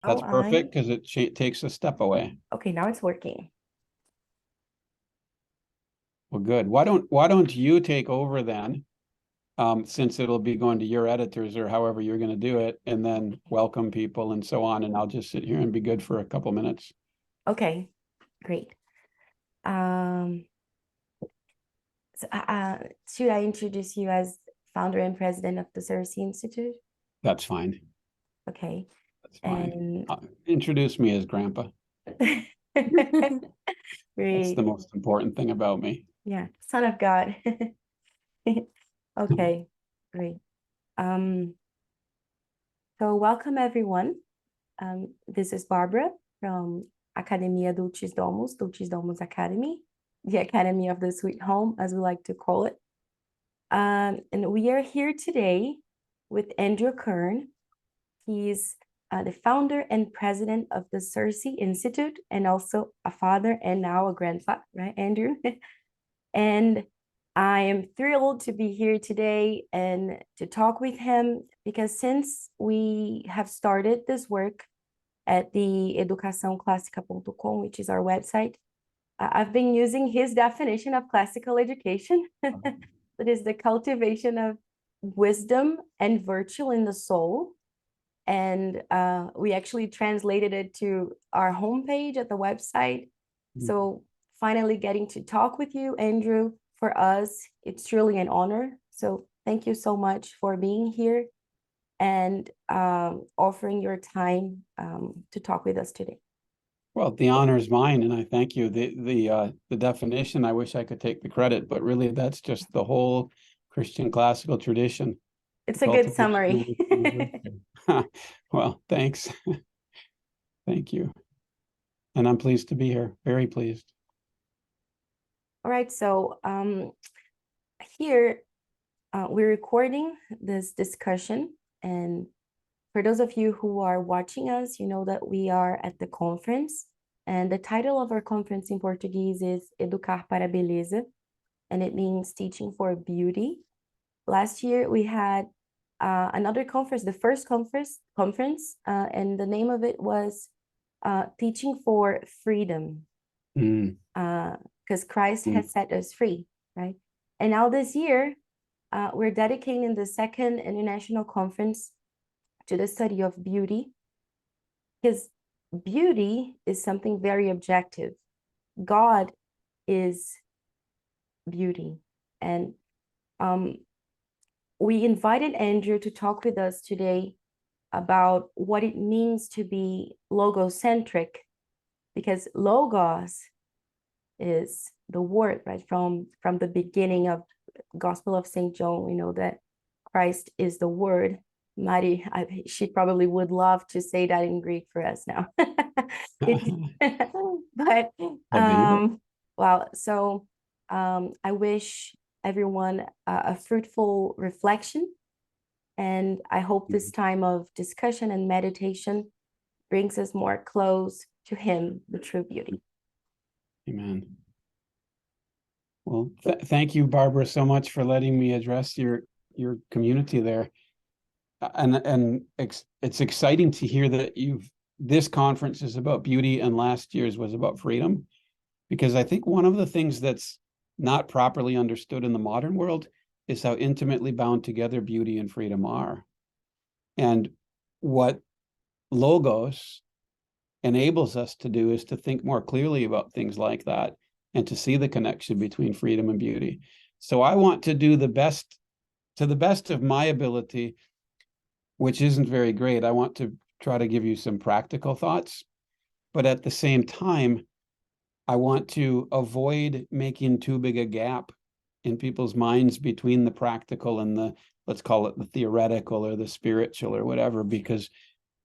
That's perfect because it takes a step away. Okay, now it's working. Well, good. Why don't you take over then, since it'll be going to your editors or however you're going to do it, and then welcome people and so on, and I'll just sit here and be good for a couple minutes. Okay, great. Should I introduce you as founder and president of the Cersei Institute? That's fine. Okay. That's fine. And introduce me as Grandpa. great. That's the most important thing about me. Yeah, son of God. Okay, great. So welcome everyone. This is Barbara from Academia Dulcis Domus Academy, the Academy of the Sweet Home, as we like to call it. And we are here today with Andrew Kern. He's the founder and president of the Cersei Institute, and also a father and now a grandfather, right, Andrew? And I am thrilled to be here today and to talk with him, because since we have started this work at the educaçãoclassica.com, which is our website, I've been using his definition of classical education. That is the cultivation of wisdom and virtue in the soul. And we actually translated it to our homepage at the website. So finally getting to talk with you, Andrew, for us, it's truly an honor. So thank you so much for being here and offering your time to talk with us today. Well, the honor is mine, and I thank you. The definition, I wish I could take the credit, but really that's just the whole Christian classical tradition. It's a good summary. Well, thanks. Thank you. And I'm pleased to be here, very pleased. All right, so here we're recording this discussion, and for those of you who are watching us, you know that we are at the conference, and the title of our conference in Portuguese is Educar para Beleza, and it means teaching for beauty. Last year we had another conference, the first conference, and the name of it was Teaching for Freedom, because Christ has set us free, right? And now this year, we're dedicating the second international conference to the study of beauty, because beauty is something very objective. God is beauty. And we invited Andrew to talk with us today about what it means to be logocentric, because logos is the word, right? From the beginning of Gospel of St. John, we know that Christ is the word. Mari, she probably would love to say that in Greek for us now. But well, so I wish everyone a fruitful reflection, and I hope this time of discussion and meditation brings us more close to him, the true beauty. Amen. Well, thank you, Barbara, so much for letting me address your community there. And it's exciting to hear that this conference is about beauty and last year's was about freedom, because I think one of the things that's not properly understood in the modern world is how intimately bound together beauty and freedom are. And what logos enables us to do is to think more clearly about things like that and to see the connection between freedom and beauty. So I want to do the best, to the best of my ability, which isn't very great. I want to try to give you some practical thoughts, but at the same time, I want to avoid making too big a gap in people's minds between the practical and the, let's call it the theoretical or the spiritual or whatever, because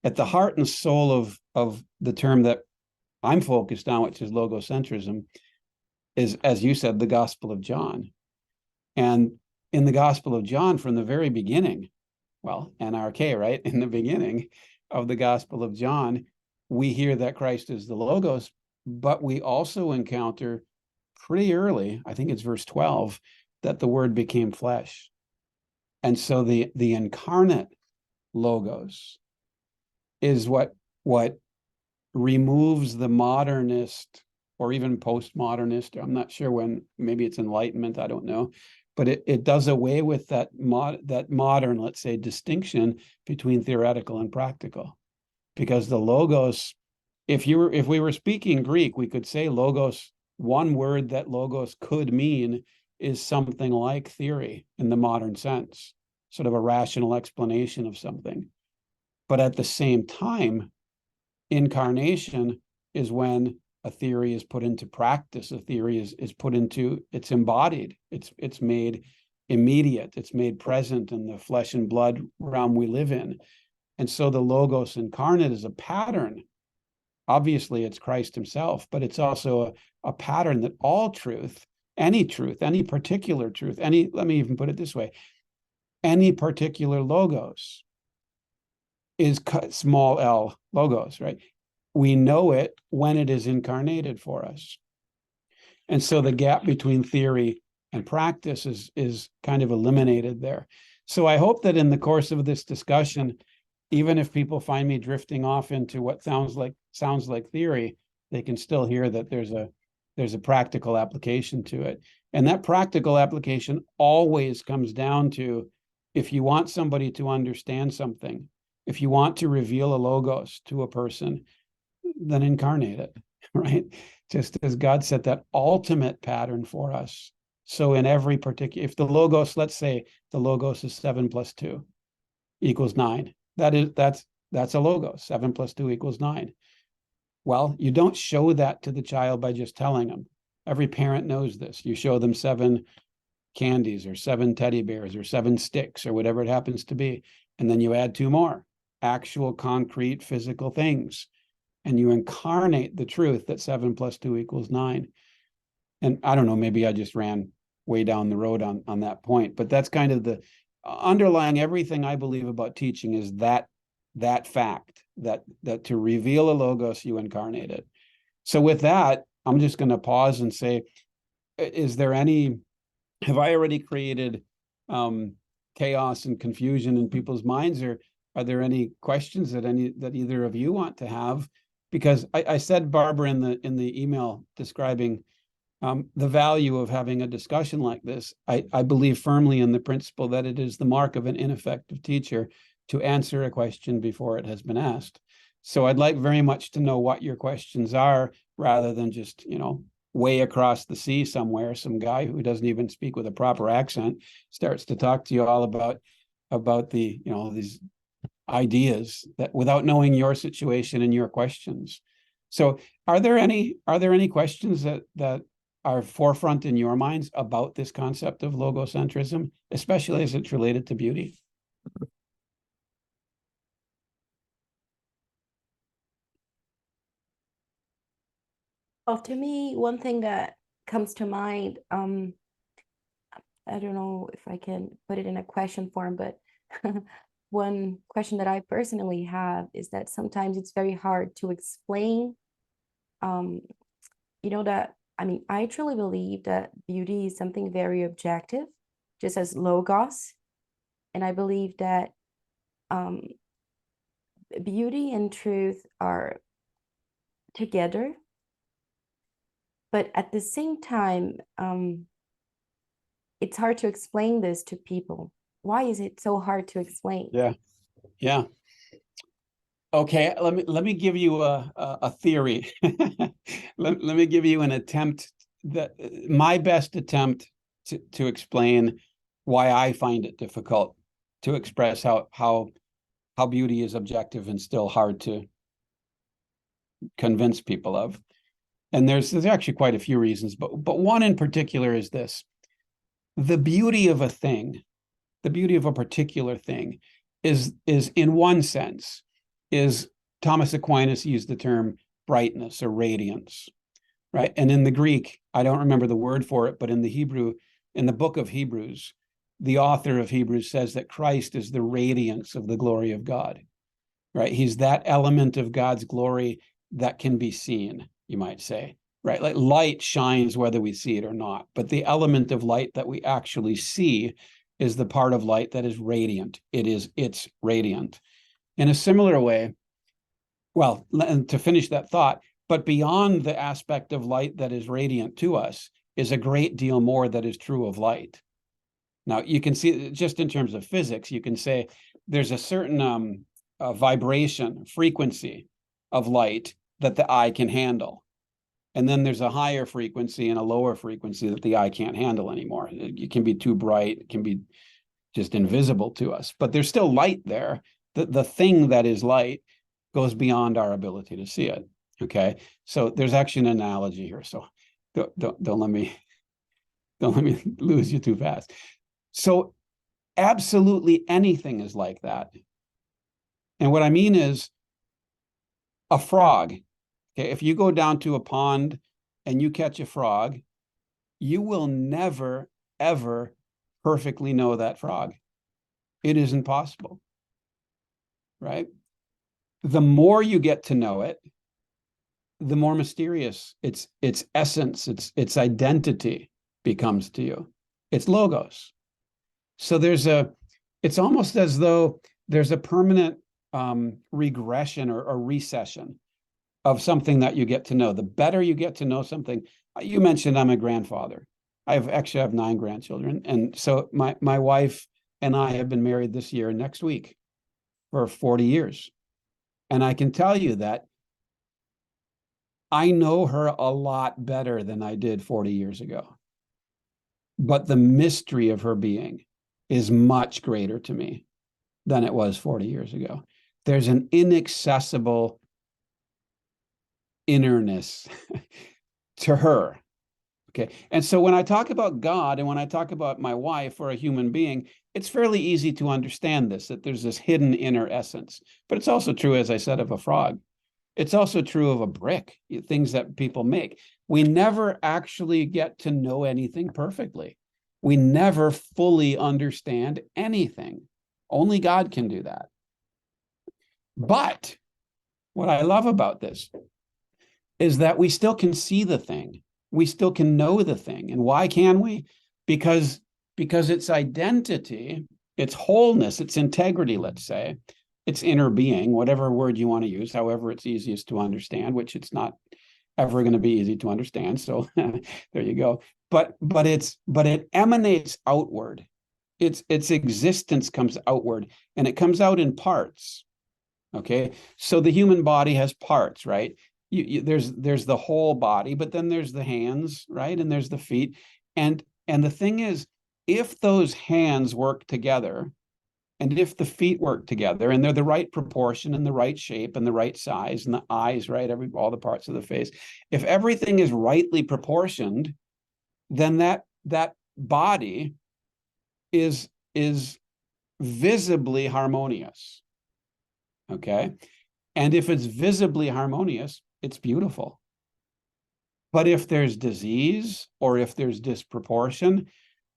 at the heart and soul of the term that I'm focused on, which is logocentrism, is, as you said, the Gospel of John. And in the Gospel of John, from the very beginning, well, NRK, right? In the beginning of the Gospel of John, we hear that Christ is the Logos, but we also encounter pretty early, I think it's verse 12, that the Word became flesh. And so the incarnate Logos is what what removes the modernist or even postmodernist, I'm not sure when, maybe it's Enlightenment, I don't know, but it does away with that modern, let's say, distinction between theoretical and practical. Because the logos, if we were speaking Greek, we could say logos, one word that logos could mean is something like theory in the modern sense, sort of a rational explanation of something. But at the same time, incarnation is when a theory is put into practice. A theory is put into, it's embodied, it's made immediate, it's made present in the flesh and blood realm we live in. And so the logos incarnate is a pattern. Obviously, it's Christ himself, but it's also a pattern that all truth, any particular truth, let me even put it this way, any particular logos is small l logos, right? We know it when it is incarnated for us. And so the gap between theory and practice is kind of eliminated there. So I hope that in the course of this discussion, even if people find me drifting off into what sounds like theory, they can still hear that there's a practical application to it. And that practical application always comes down to, if you want somebody to understand something, if you want to reveal a logos to a person, then incarnate it, right? Just as God set that ultimate pattern for us. So in every particular, if the logos, let's say the logos is 7 + 2 = 9. That's a logos. 7 + 2 = 9. Well, you don't show that to the child by just telling them. Every parent knows this. You show them 7 candies or 7 teddy bears or 7 sticks or whatever it happens to be. And then you add 2 more actual concrete physical things. And you incarnate the truth that 7 + 2 = 9. And I don't know, maybe I just ran way down the road on that point, but that's kind of the underlying everything I believe about teaching is that fact, that to reveal a logos, you incarnate it. So with that, I'm just going to pause and say, have I already created chaos and confusion in people's minds, or are there any questions that either of you want to have? Because I said, Barbara, in the email describing the value of having a discussion like this, I believe firmly in the principle that it is the mark of an ineffective teacher to answer a question before it has been asked. So I'd like very much to know what your questions are, rather than just, way across the sea somewhere, some guy who doesn't even speak with a proper accent starts to talk to you all about the, these ideas, that without knowing your situation and your questions. So are there any questions that are forefront in your minds about this concept of logocentrism, especially as it's related to beauty? Well, to me, one thing that comes to mind, I don't know if I can put it in a question form, but one question that I personally have is that sometimes it's very hard to explain, that, I truly believe that beauty is something very objective, just as logos. And I believe that beauty and truth are together. But at the same time, it's hard to explain this to people. Why is it so hard to explain? Yeah. Okay, let me give you a theory. let me give you an attempt, my best attempt to explain why I find it difficult to express how beauty is objective and still hard to convince people of. And there's actually quite a few reasons, but one in particular is this: the beauty of a thing, the beauty of a particular thing, is in one sense, is Thomas Aquinas used the term brightness or radiance, right? And in the Greek, I don't remember the word for it, but in the Hebrew, in the book of Hebrews, the author of Hebrews says that Christ is the radiance of the glory of God, right? He's that element of God's glory that can be seen, you might say, right? Like light shines whether we see it or not, but the element of light that we actually see is the part of light that is radiant. It's radiant. In a similar way, Well, and to finish that thought, but beyond the aspect of light that is radiant to us is a great deal more that is true of light. Now, you can see, just in terms of physics, you can say there's a certain vibration, frequency of light that the eye can handle. And then there's a higher frequency and a lower frequency that the eye can't handle anymore. It can be too bright, it can be just invisible to us, but there's still light there. The thing that is light goes beyond our ability to see it. Okay, so there's actually an analogy here. So don't let me lose you too fast. So absolutely anything is like that. And what I mean is a frog. Okay, if you go down to a pond and you catch a frog, you will never, ever perfectly know that frog. It isn't possible, right? The more you get to know it, the more mysterious its essence, its identity becomes to you. It's logos. So it's almost as though there's a permanent regression or recession of something that you get to know. The better you get to know something, you mentioned I'm a grandfather. I have 9 grandchildren. And so my wife and I have been married this year, next week, for 40 years. And I can tell you that I know her a lot better than I did 40 years ago. But the mystery of her being is much greater to me than it was 40 years ago. There's an inaccessible innerness to her. Okay. And so when I talk about God and when I talk about my wife or a human being, it's fairly easy to understand this, that there's this hidden inner essence. But it's also true, as I said, of a frog. It's also true of a brick, things that people make. We never actually get to know anything perfectly. We never fully understand anything. Only God can do that. But what I love about this is that we still can see the thing. We still can know the thing. And why can we? Because its identity, its wholeness, its integrity, let's say, its inner being, whatever word you want to use, however it's easiest to understand, which it's not ever going to be easy to understand. So there you go. But it emanates outward. Its existence comes outward, and it comes out in parts. Okay, so the human body has parts, right? There's the whole body, but then there's the hands, right? And there's the feet. And the thing is, if those hands work together, and if the feet work together, and they're the right proportion and the right shape and the right size, and the eyes, right? All the parts of the face. If everything is rightly proportioned, then that body is visibly harmonious. Okay. And if it's visibly harmonious, it's beautiful. But if there's disease or if there's disproportion,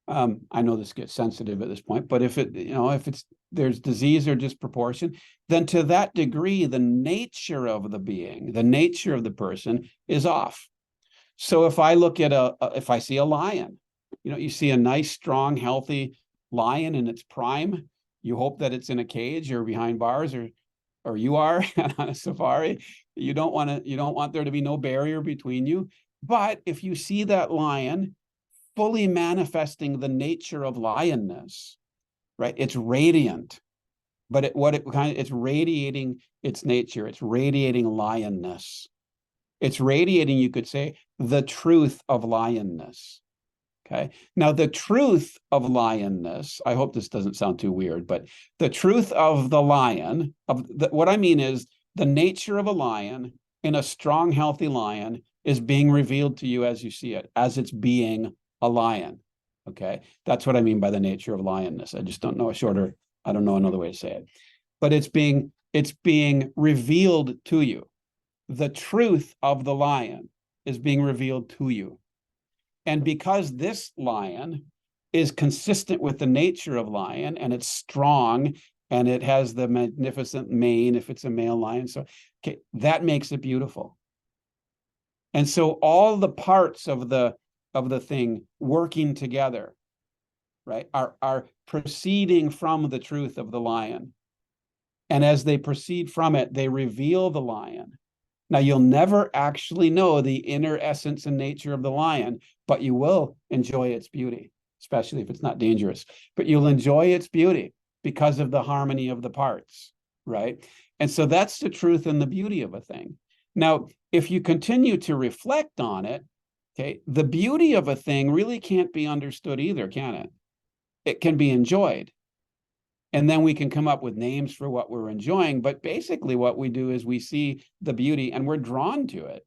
I know this gets sensitive at this point, but if there's disease or disproportion, then to that degree, the nature of the being, the nature of the person is off. So if I look at if I see a lion, you see a nice, strong, healthy lion in its prime, you hope that it's in a cage or behind bars or you are on a safari. You don't want there to be no barrier between you. But if you see that lion fully manifesting the nature of lionness, right? It's radiant, but it's radiating its nature. It's radiating lionness. It's radiating, you could say, the truth of lionness. Okay. Now, the truth of lionness, I hope this doesn't sound too weird, but the truth of the lion, what I mean is the nature of a lion in a strong, healthy lion is being revealed to you as you see it, as it's being a lion. Okay. That's what I mean by the nature of lionness. I just don't know I don't know another way to say it, but it's being revealed to you. The truth of the lion is being revealed to you. And because this lion is consistent with the nature of lion, and it's strong, and it has the magnificent mane if it's a male lion, so okay, that makes it beautiful. And so all the parts of the thing working together, right, are proceeding from the truth of the lion. And as they proceed from it, they reveal the lion. Now, you'll never actually know the inner essence and nature of the lion, but you will enjoy its beauty, especially if it's not dangerous. But you'll enjoy its beauty because of the harmony of the parts, right? And so that's the truth and the beauty of a thing. Now, if you continue to reflect on it, okay, the beauty of a thing really can't be understood either, can it? It can be enjoyed. And then we can come up with names for what we're enjoying. But basically what we do is we see the beauty and we're drawn to it.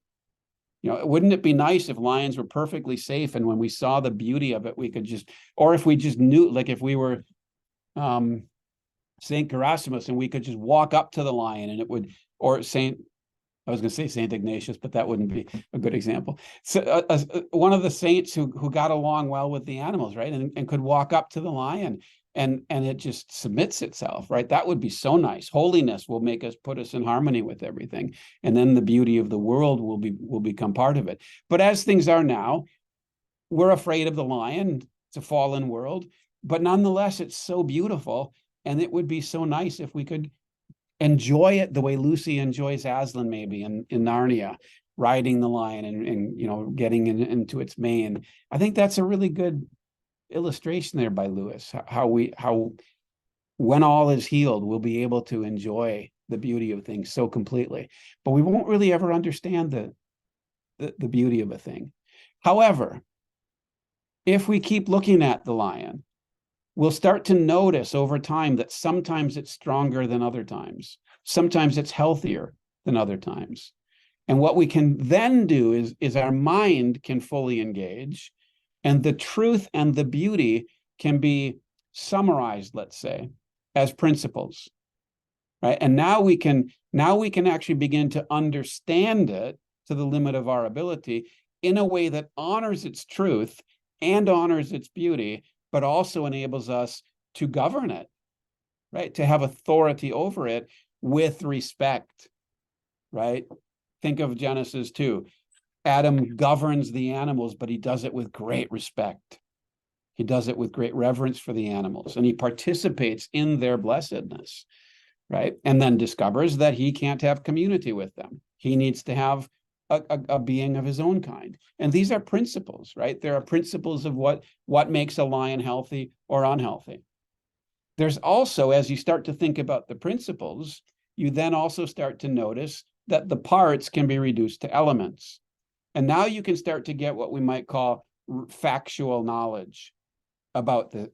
You know, wouldn't it be nice if lions were perfectly safe, and when we saw the beauty of it, we could just, or if we just knew, like if we were Saint Gerasemus and we could just walk up to the lion and it would, or I was going to say Saint Ignatius, but that wouldn't be a good example. So one of the saints who got along well with the animals, right, and could walk up to the lion and it just submits itself, right? That would be so nice. Holiness will make us, put us in harmony with everything, and then the beauty of the world will become part of it. But as things are now, we're afraid of the lion. It's a fallen world, but nonetheless, it's so beautiful, and it would be so nice if we could enjoy it the way Lucy enjoys Aslan, maybe in Narnia, riding the lion and you know, getting into its mane. I think that's a really good illustration there by Lewis, how when all is healed, we'll be able to enjoy the beauty of things so completely, but we won't really ever understand the beauty of a thing. However, if we keep looking at the lion, we'll start to notice over time that sometimes it's stronger than other times. Sometimes it's healthier than other times. And what we can then do is our mind can fully engage, and the truth and the beauty can be summarized, let's say, as principles, right? And now we can actually begin to understand it to the limit of our ability in a way that honors its truth and honors its beauty, but also enables us to govern it, right? To have authority over it with respect, right? Think of Genesis 2. Adam governs the animals, but he does it with great respect. He does it with great reverence for the animals, and he participates in their blessedness, right? And then discovers that he can't have community with them. He needs to have a being of his own kind. And these are principles, right? There are principles of what makes a lion healthy or unhealthy. There's also, as you start to think about the principles, you then also start to notice that the parts can be reduced to elements. And now you can start to get what we might call factual knowledge about the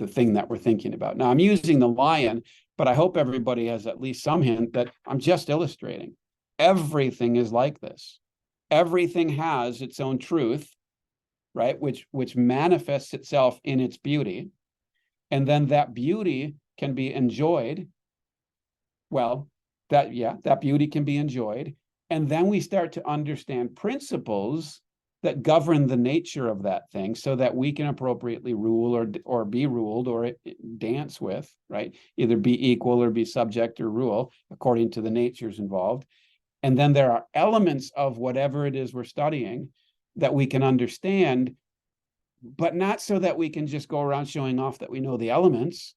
thing that we're thinking about. Now I'm using the lion, but I hope everybody has at least some hint that I'm just illustrating. Everything is like this. Everything has its own truth, right? Which manifests itself in its beauty. And then that beauty can be enjoyed. Well, that beauty can be enjoyed. And then we start to understand principles that govern the nature of that thing so that we can appropriately rule or be ruled or dance with, right? Either be equal or be subject or rule according to the natures involved. And then there are elements of whatever it is we're studying that we can understand, but not so that we can just go around showing off that we know the elements,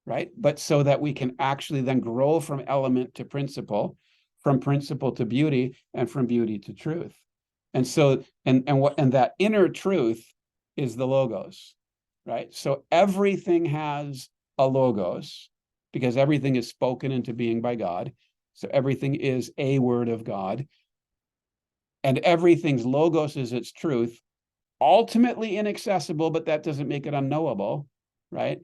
right? But so that we can actually then grow from element to principle, from principle to beauty, and from beauty to truth. And so, and that inner truth is the logos, right? So everything has a logos because everything is spoken into being by God. So everything is a word of God. And everything's logos is its truth, ultimately inaccessible, but that doesn't make it unknowable, right?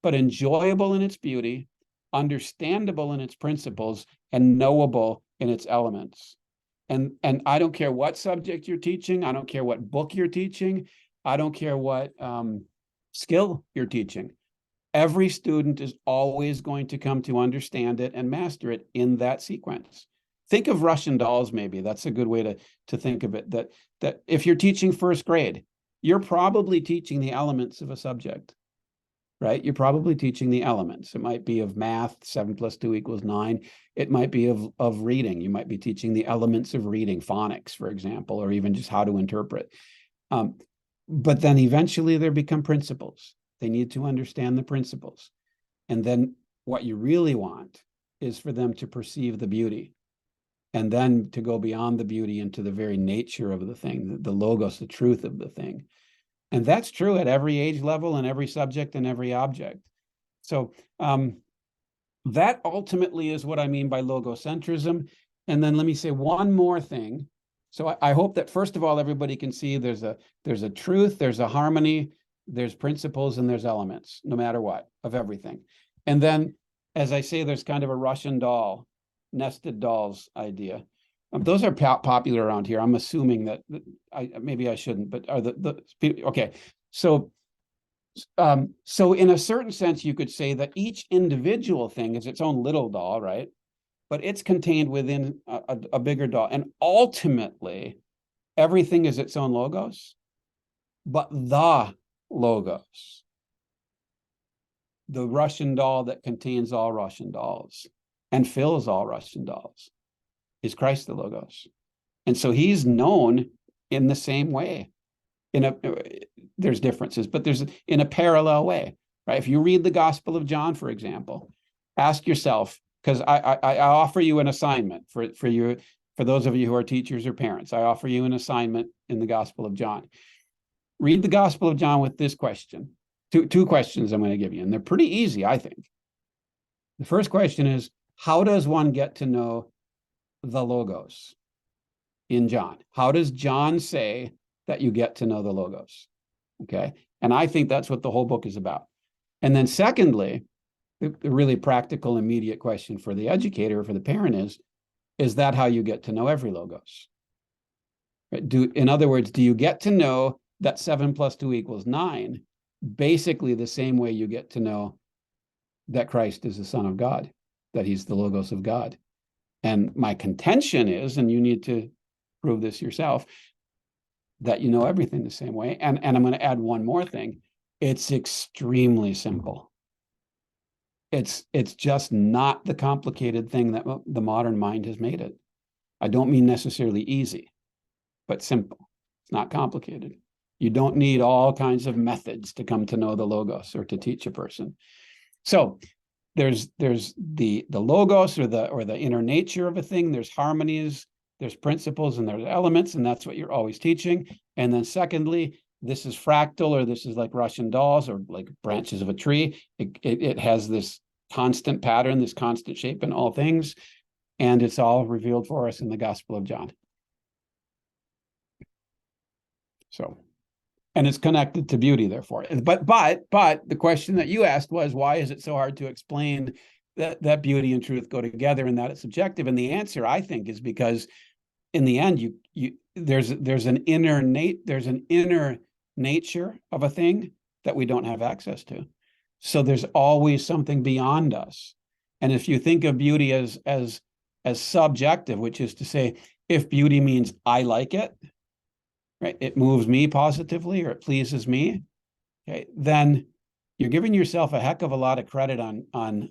But enjoyable in its beauty, understandable in its principles, and knowable in its elements. And I don't care what subject you're teaching. I don't care what book you're teaching. I don't care what skill you're teaching. Every student is always going to come to understand it and master it in that sequence. Think of Russian dolls, maybe. That's a good way to think of it. That if you're teaching first grade, you're probably teaching the elements of a subject, right? You're probably teaching the elements. It might be of math, 7 + 2 = 9. It might be of reading. You might be teaching the elements of reading, phonics, for example, or even just how to interpret. But then eventually there become principles. They need to understand the principles. And then what you really want is for them to perceive the beauty, and then to go beyond the beauty into the very nature of the thing, the logos, the truth of the thing. And that's true at every age level and every subject and every object. So that ultimately is what I mean by logocentrism. And then let me say one more thing. So I hope that first of all, everybody can see there's a truth, there's a harmony, there's principles, and there's elements, no matter what, of everything. And then, as I say, there's kind of a Russian doll, nested dolls idea. Those are popular around here. I'm assuming that maybe I shouldn't, but are okay. So in a certain sense, you could say that each individual thing is its own little doll, right? But it's contained within a bigger doll. And ultimately, everything is its own logos, but the logos, the Russian doll that contains all Russian dolls and fills all Russian dolls, is Christ the Logos. And so he's known in the same way. There's differences, but there's in a parallel way, right? If you read the Gospel of John, for example, ask yourself, because I offer you an assignment for those of you who are teachers or parents. I offer you an assignment in the Gospel of John. Read the Gospel of John with this question. Two questions I'm going to give you, and they're pretty easy, I think. The first question is, how does one get to know the Logos in John? How does John say that you get to know the Logos? Okay. And I think that's what the whole book is about. And then secondly, the really practical, immediate question for the educator or for the parent is that how you get to know every Logos? Right? In other words, do you get to know that 7 + 2 = 9, basically the same way you get to know that Christ is the Son of God, that he's the Logos of God? And my contention is, and you need to prove this yourself, that you know everything the same way. And I'm going to add one more thing. It's extremely simple. It's just not the complicated thing that the modern mind has made it. I don't mean necessarily easy, but simple. It's not complicated. You don't need all kinds of methods to come to know the Logos or to teach a person. So there's the Logos or the inner nature of a thing. There's harmonies, there's principles, and there's elements, and that's what you're always teaching. And then secondly, this is fractal, or this is like Russian dolls or like branches of a tree. It has this constant pattern, this constant shape in all things, and it's all revealed for us in the Gospel of John. So, and it's connected to beauty, therefore. But the question that you asked was, why is it so hard to explain that beauty and truth go together and that it's subjective? And the answer, I think, is because in the end, there's an inner nature of a thing that we don't have access to. So there's always something beyond us. And if you think of beauty as subjective, which is to say, if beauty means I like it, right, it moves me positively or it pleases me, okay, then you're giving yourself a heck of a lot of credit on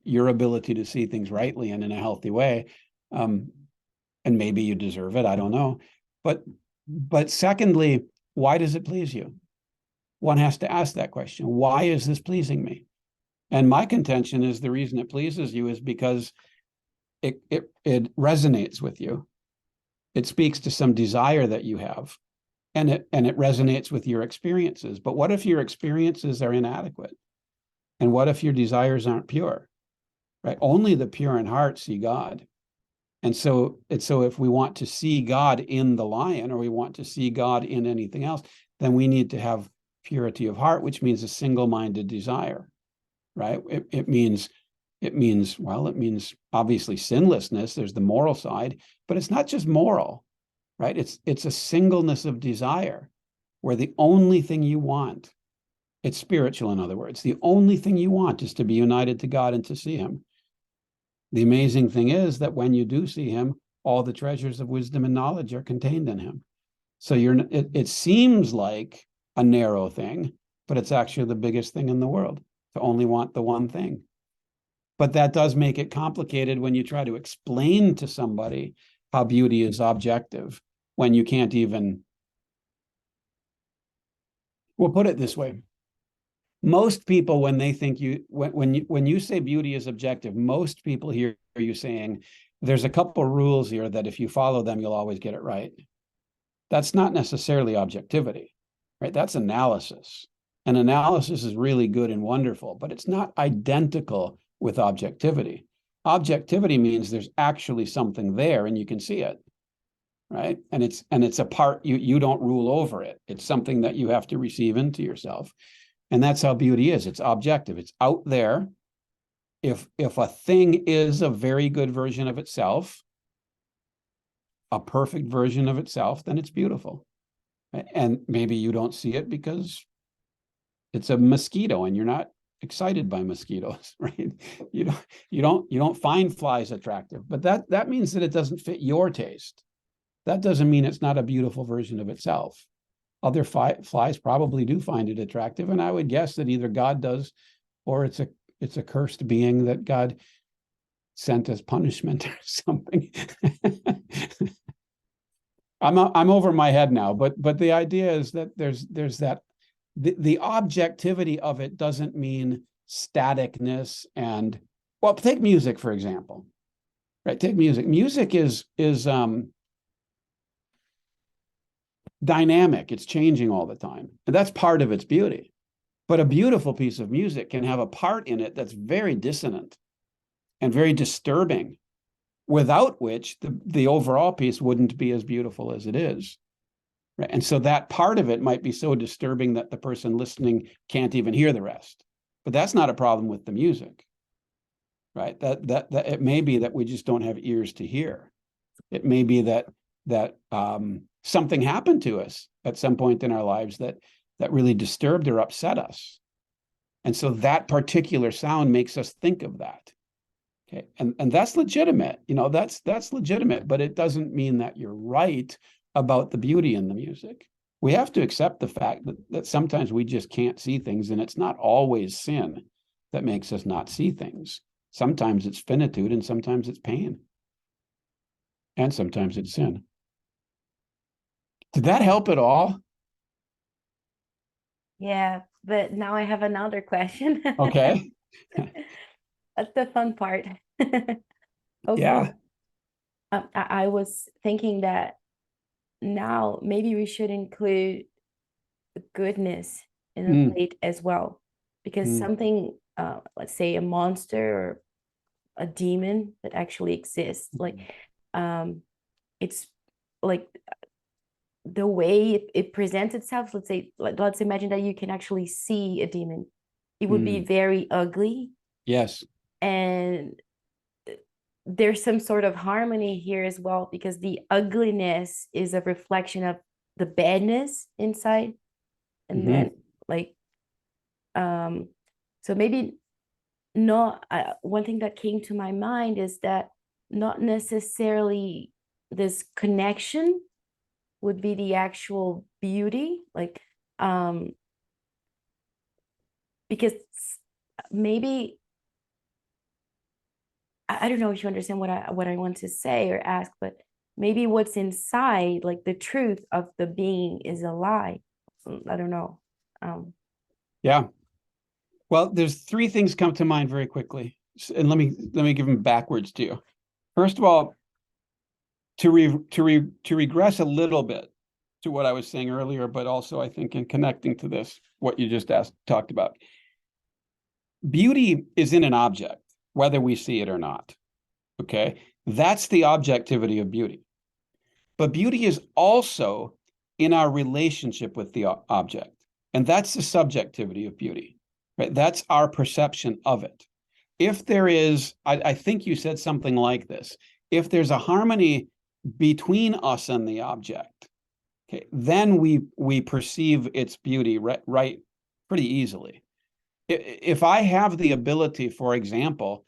your ability to see things rightly and in a healthy way. And maybe you deserve it, I don't know. But secondly, why does it please you? One has to ask that question. Why is this pleasing me? And my contention is the reason it pleases you is because it resonates with you. It speaks to some desire that you have, and it resonates with your experiences. But what if your experiences are inadequate? And what if your desires aren't pure? Right? Only the pure in heart see God. And so if we want to see God in the lion, or we want to see God in anything else, then we need to have purity of heart, which means a single-minded desire, right? It means obviously sinlessness. There's the moral side, but it's not just moral, right? It's a singleness of desire where the only thing you want, it's spiritual, in other words, the only thing you want is to be united to God and to see him. The amazing thing is that when you do see him, all the treasures of wisdom and knowledge are contained in him. So it seems like a narrow thing, but it's actually the biggest thing in the world, to only want the one thing. But that does make it complicated when you try to explain to somebody how beauty is objective, when you can't even, we'll put it this way. Most people, when they think when you say beauty is objective, most people hear you saying there's a couple rules here that if you follow them, you'll always get it right. That's not necessarily objectivity, right? That's analysis. And analysis is really good and wonderful, but it's not identical with objectivity. Objectivity means there's actually something there and you can see it, right? And it's a part you don't rule over it. It's something that you have to receive into yourself. And that's how beauty is. It's objective. It's out there. If a thing is a very good version of itself, a perfect version of itself, then it's beautiful. And maybe you don't see it because it's a mosquito and you're not excited by mosquitoes, right? You don't find flies attractive, but that means that it doesn't fit your taste. That doesn't mean it's not a beautiful version of itself. Other flies probably do find it attractive, and I would guess that either God does, or it's a cursed being that God sent as punishment or something. I'm over my head now, but the idea is that there's that the objectivity of it doesn't mean staticness. And well, take music for example, right? Take music. Music is dynamic. It's changing all the time, and that's part of its beauty. But a beautiful piece of music can have a part in it that's very dissonant and very disturbing, without which the overall piece wouldn't be as beautiful as it is. Right? And so that part of it might be so disturbing that the person listening can't even hear the rest. But that's not a problem with the music, right? That it may be that we just don't have ears to hear. It may be that something happened to us at some point in our lives that really disturbed or upset us. And so that particular sound makes us think of that. Okay. And that's legitimate. That's legitimate, but it doesn't mean that you're right about the beauty in the music. We have to accept the fact that sometimes we just can't see things, and it's not always sin that makes us not see things. Sometimes it's finitude, and sometimes it's pain. And sometimes it's sin. Did that help at all? Yeah, but now I have another question. Okay. That's the fun part. Also, Yeah. I was thinking that now maybe we should include goodness in the plate as well, because something, let's say a monster or a demon that actually exists, like it's like the way it presents itself. Let's imagine that you can actually see a demon. It would be very ugly. Yes. And there's some sort of harmony here as well, because the ugliness is a reflection of the badness inside. And then so maybe not, one thing that came to my mind is that not necessarily this connection would be the actual beauty, because maybe I don't know if you understand what I want to say or ask, but maybe what's inside, like the truth of the being, is a lie. I don't know. Yeah. Well, there's three things come to mind very quickly, and let me give them backwards to you. First of all, to regress a little bit to what I was saying earlier, but also I think in connecting to this, what you just talked about. Beauty is in an object, whether we see it or not. Okay, that's the objectivity of beauty. But beauty is also in our relationship with the object, and that's the subjectivity of beauty. Right? That's our perception of it. If there is, I think you said something like this, if there's a harmony between us and the object, okay, then we perceive its beauty right pretty easly. If I have the ability, for example,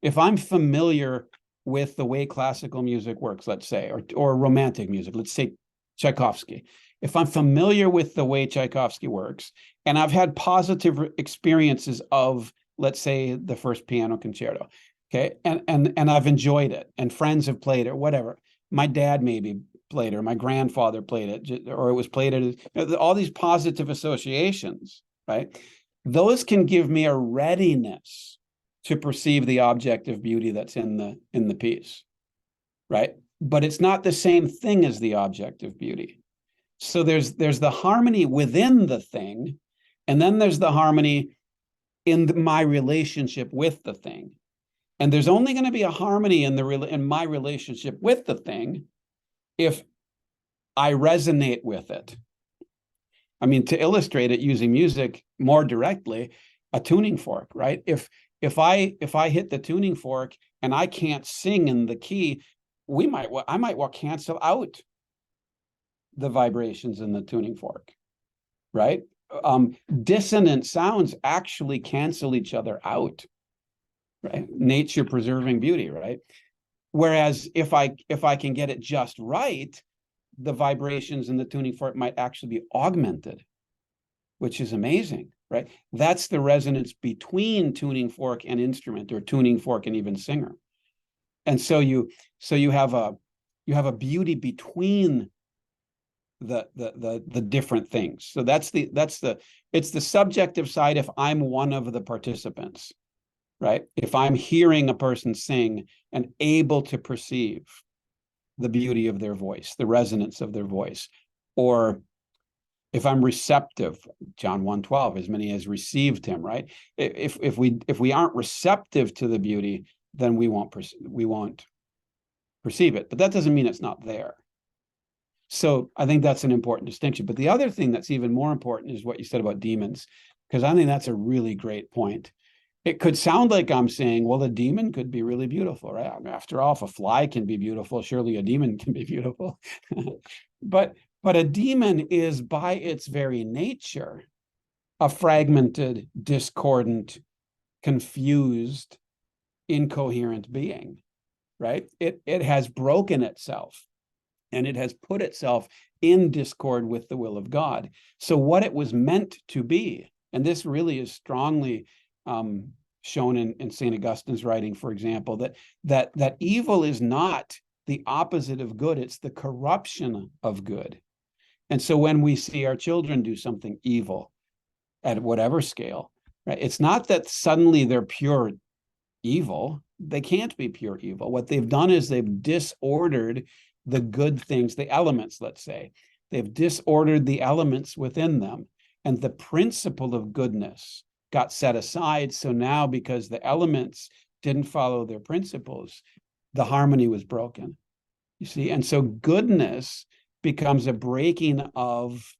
if I'm familiar with the way classical music works, let's say, or romantic music, let's say Tchaikovsky. If I'm familiar with the way Tchaikovsky works, and I've had positive experiences of, let's say, the first piano concerto, okay, and I've enjoyed it, and friends have played it, whatever. My dad maybe played it, or my grandfather played it, or it was played at all these positive associations, right? those can give me a readiness to perceive the objective beauty that's in the piece, right? But it's not the same thing as the objective beauty. So there's the harmony within the thing, and then there's the harmony in my relationship with the thing. And there's only going to be a harmony in my relationship with the thing if I resonate with it. I mean, to illustrate it using music more directly, a tuning fork, right? If I hit the tuning fork and I can't sing in the key, I might cancel out the vibrations in the tuning fork, right? Dissonant sounds actually cancel each other out, right? Nature preserving beauty, right? Whereas if I can get it just right, the vibrations in the tuning fork might actually be augmented, which is amazing, right? That's the resonance between tuning fork and instrument, or tuning fork and even singer. And so you have a beauty between the different things. So it's the subjective side if I'm one of the participants, right? If I'm hearing a person sing and able to perceive the beauty of their voice, the resonance of their voice, or if I'm receptive, John 1:12, as many as received him, right? If we aren't receptive to the beauty, then we won't perceive it. But that doesn't mean it's not there. So I think that's an important distinction. But the other thing that's even more important is what you said about demons, because I think that's a really great point. It could sound like I'm saying, well, a demon could be really beautiful, right? After all, if a fly can be beautiful, surely a demon can be beautiful. But a demon is by its very nature a fragmented, discordant, confused, incoherent being, right? It has broken itself, and it has put itself in discord with the will of God. So what it was meant to be, and this really is strongly shown in St. Augustine's writing, for example, that evil is not the opposite of good, it's the corruption of good. And so when we see our children do something evil at whatever scale, right, it's not that suddenly they're pure evil. They can't be pure evil. What they've done is they've disordered the good things, the elements, let's say. They've disordered the elements within them, and the principle of goodness got set aside. So now, because the elements didn't follow their principles, the harmony was broken, you see? And so goodness becomes a breaking of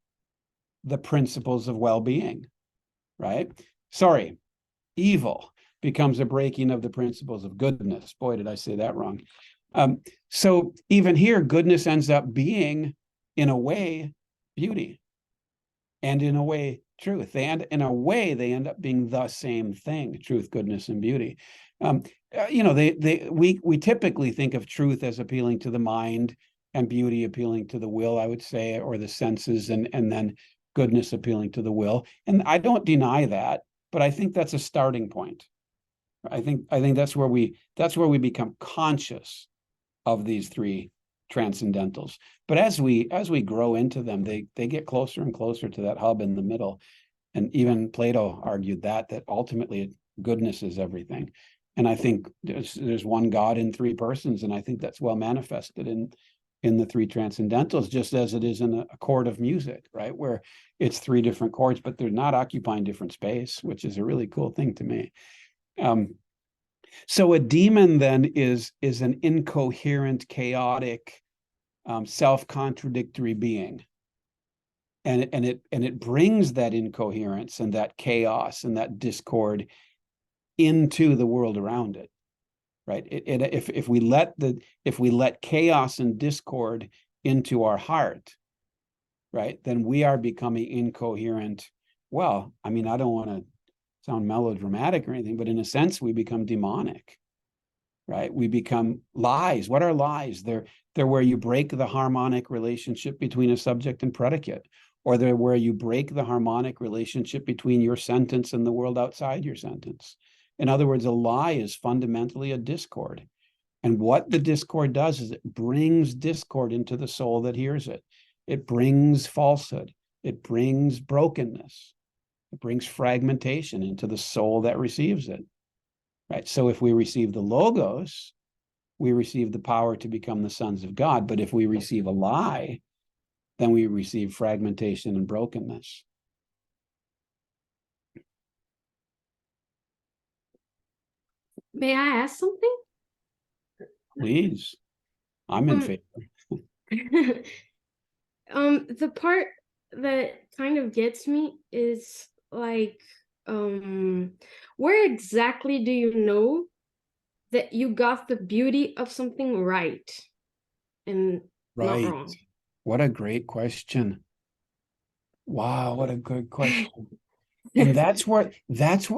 the principles of well-being, right? Sorry, evil becomes a breaking of the principles of goodness. Boy, did I say that wrong. So even here, goodness ends up being, in a way, beauty, and in a way, truth. In a way, they end up being the same thing: truth, goodness, and beauty. We typically think of truth as appealing to the mind, and beauty appealing to the will, I would say, or the senses, and then goodness appealing to the will. And I don't deny that, but I think that's a starting point. I think that's where we become conscious of these three transcendentals. But as we grow into them, they get closer and closer to that hub in the middle. And even Plato argued that ultimately goodness is everything. And I think there's one God in three persons, and I think that's well manifested in the three transcendentals, just as it is in a chord of music, right? Where it's three different chords, but they're not occupying different space, which is a really cool thing to me. So a demon then is an incoherent, chaotic, self-contradictory being. And it brings that incoherence and that chaos and that discord into the world around it, right? If we let chaos and discord into our heart, right, then we are becoming incoherent. Well, I mean, I don't want to sound melodramatic or anything, but in a sense, we become demonic, right? We become lies. What are lies? They're where you break the harmonic relationship between a subject and predicate, or they're where you break the harmonic relationship between your sentence and the world outside your sentence. In other words, a lie is fundamentally a discord. And what the discord does is it brings discord into the soul that hears it. It brings falsehood. It brings brokenness. It brings fragmentation into the soul that receives it, right? So if we receive the logos, we receive the power to become the sons of God. But if we receive a lie, then we receive fragmentation and brokenness. May I ask something? Please, I'm in favor. The part that kind of gets me is like, where exactly do you know that you got the beauty of something right and not Right. wrong? What a great question. Wow, what a good question. And that's what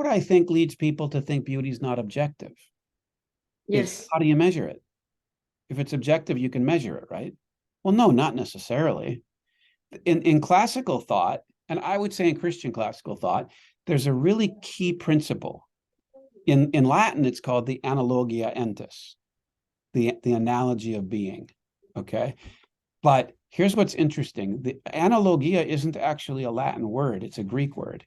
I think leads people to think beauty is not objective. It's Yes. how do you measure it? If it's objective, you can measure it, right? Well, no, not necessarily. In classical thought, and I would say in Christian classical thought, there's a really key principle. In Latin, it's called the analogia entis, the analogy of being. Okay. But here's what's interesting. The analogia isn't actually a Latin word, it's a Greek word.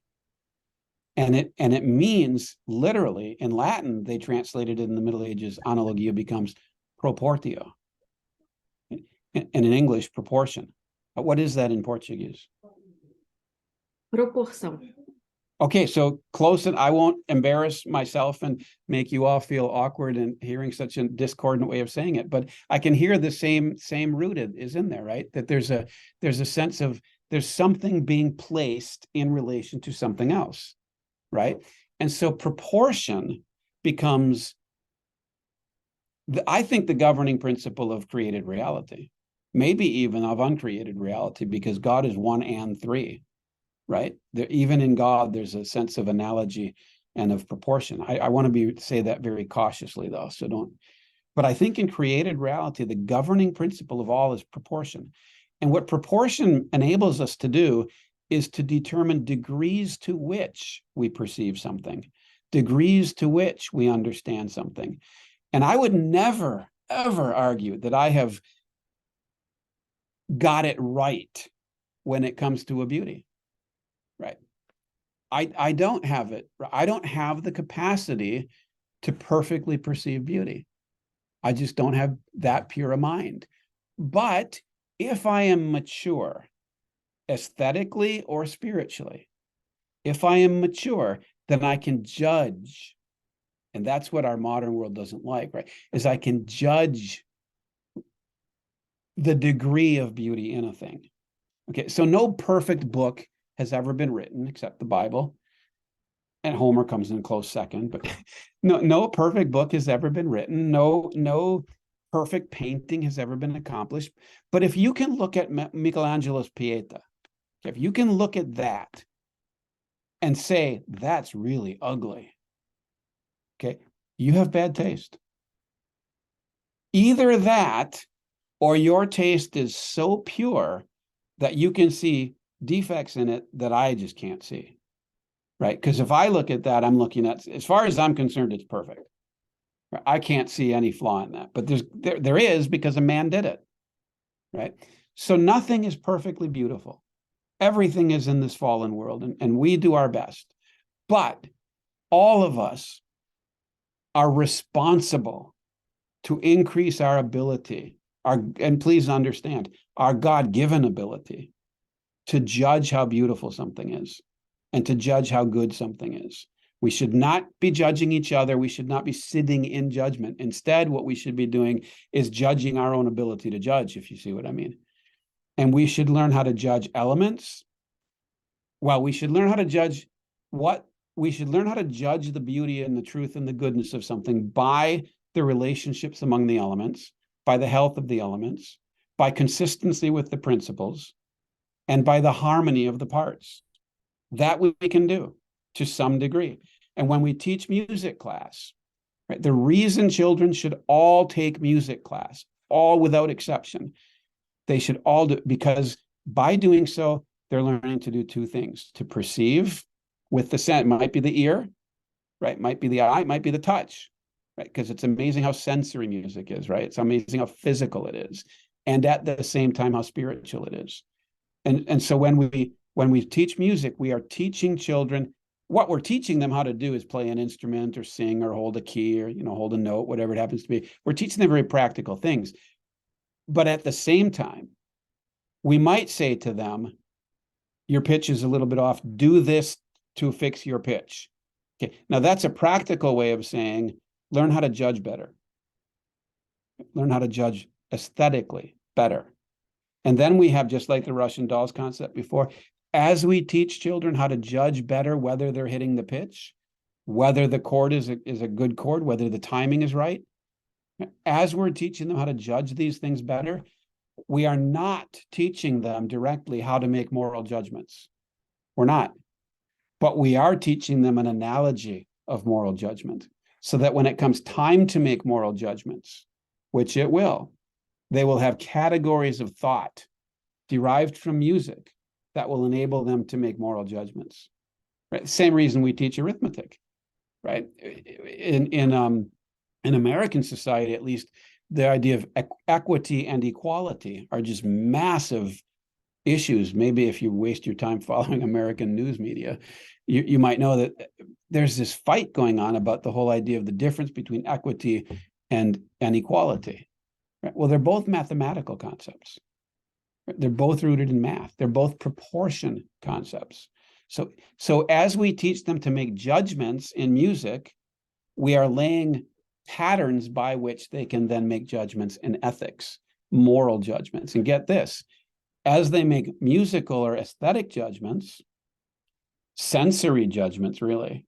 And it means literally in Latin, they translated it in the Middle Ages, analogia becomes proportio. And in English, proportion. What is that in Portuguese? Proporção. Okay, so close, and I won't embarrass myself and make you all feel awkward in hearing such a discordant way of saying it, but I can hear the same root is in there, right? That there's a sense of there's something being placed in relation to something else, right? And so proportion becomes, I think, the governing principle of created reality, maybe even of uncreated reality, because God is one and three. Right? Even in God, there's a sense of analogy and of proportion. I want to say that very cautiously, though, so don't. But I think in created reality, the governing principle of all is proportion. And what proportion enables us to do is to determine degrees to which we perceive something, degrees to which we understand something. And I would never, ever argue that I have got it right when it comes to a beauty. Right. I don't have it. I don't have the capacity to perfectly perceive beauty. I just don't have that pure a mind. But if I am mature, aesthetically or spiritually, if I am mature, then I can judge. And that's what our modern world doesn't like, right? Is I can judge the degree of beauty in a thing. Okay, so no perfect book has ever been written except the Bible, and Homer comes in close second, but no perfect book has ever been written. No perfect painting has ever been accomplished. But if you can look at Michelangelo's Pieta, if you can look at that and say, that's really ugly, okay, you have bad taste. Either that or your taste is so pure that you can see defects in it that I just can't see, right? Because if I look at that, I'm looking at, as far as I'm concerned, it's perfect. I can't see any flaw in that, but there is, because a man did it, right? So nothing is perfectly beautiful. Everything is in this fallen world, and we do our best. But all of us are responsible to increase our ability, and please understand, our God-given ability to judge how beautiful something is and to judge how good something is. We should not be judging each other. We should not be sitting in judgment. Instead, what we should be doing is judging our own ability to judge, if you see what I mean. And we should learn how to judge elements. Well, we should learn how to judge we should learn how to judge the beauty and the truth and the goodness of something by the relationships among the elements, by the health of the elements, by consistency with the principles, and by the harmony of the parts. That we can do to some degree. And when we teach music class, right, the reason children should all take music class, all without exception, they should all do, because by doing so, they're learning to do two things: to perceive with the sense, might be the ear, right? Might be the eye, might be the touch, right? Because it's amazing how sensory music is, right? It's amazing how physical it is. And at the same time, how spiritual it is. And so when we when we teach music, we are teaching children, what we're teaching them how to do is play an instrument or sing or hold a key or, hold a note, whatever it happens to be. We're teaching them very practical things. But at the same time, we might say to them, your pitch is a little bit off. Do this to fix your pitch. Okay. Now that's a practical way of saying, learn how to judge better. Learn how to judge aesthetically better. And then we have, just like the Russian dolls concept before, as we teach children how to judge better whether they're hitting the pitch, whether the chord is a good chord, whether the timing is right, as we're teaching them how to judge these things better, we are not teaching them directly how to make moral judgments. We're not. But we are teaching them an analogy of moral judgment so that when it comes time to make moral judgments, which it will, they will have categories of thought derived from music that will enable them to make moral judgments. Right? Same reason we teach arithmetic, right? In American society, at least, the idea of equity and equality are just massive issues. Maybe if you waste your time following American news media, you might know that there's this fight going on about the whole idea of the difference between equity and equality. Right? Well, they're both mathematical concepts. They're both rooted in math. They're both proportion concepts. So as we teach them to make judgments in music, we are laying patterns by which they can then make judgments in ethics, moral judgments. And get this, as they make musical or aesthetic judgments, sensory judgments, really,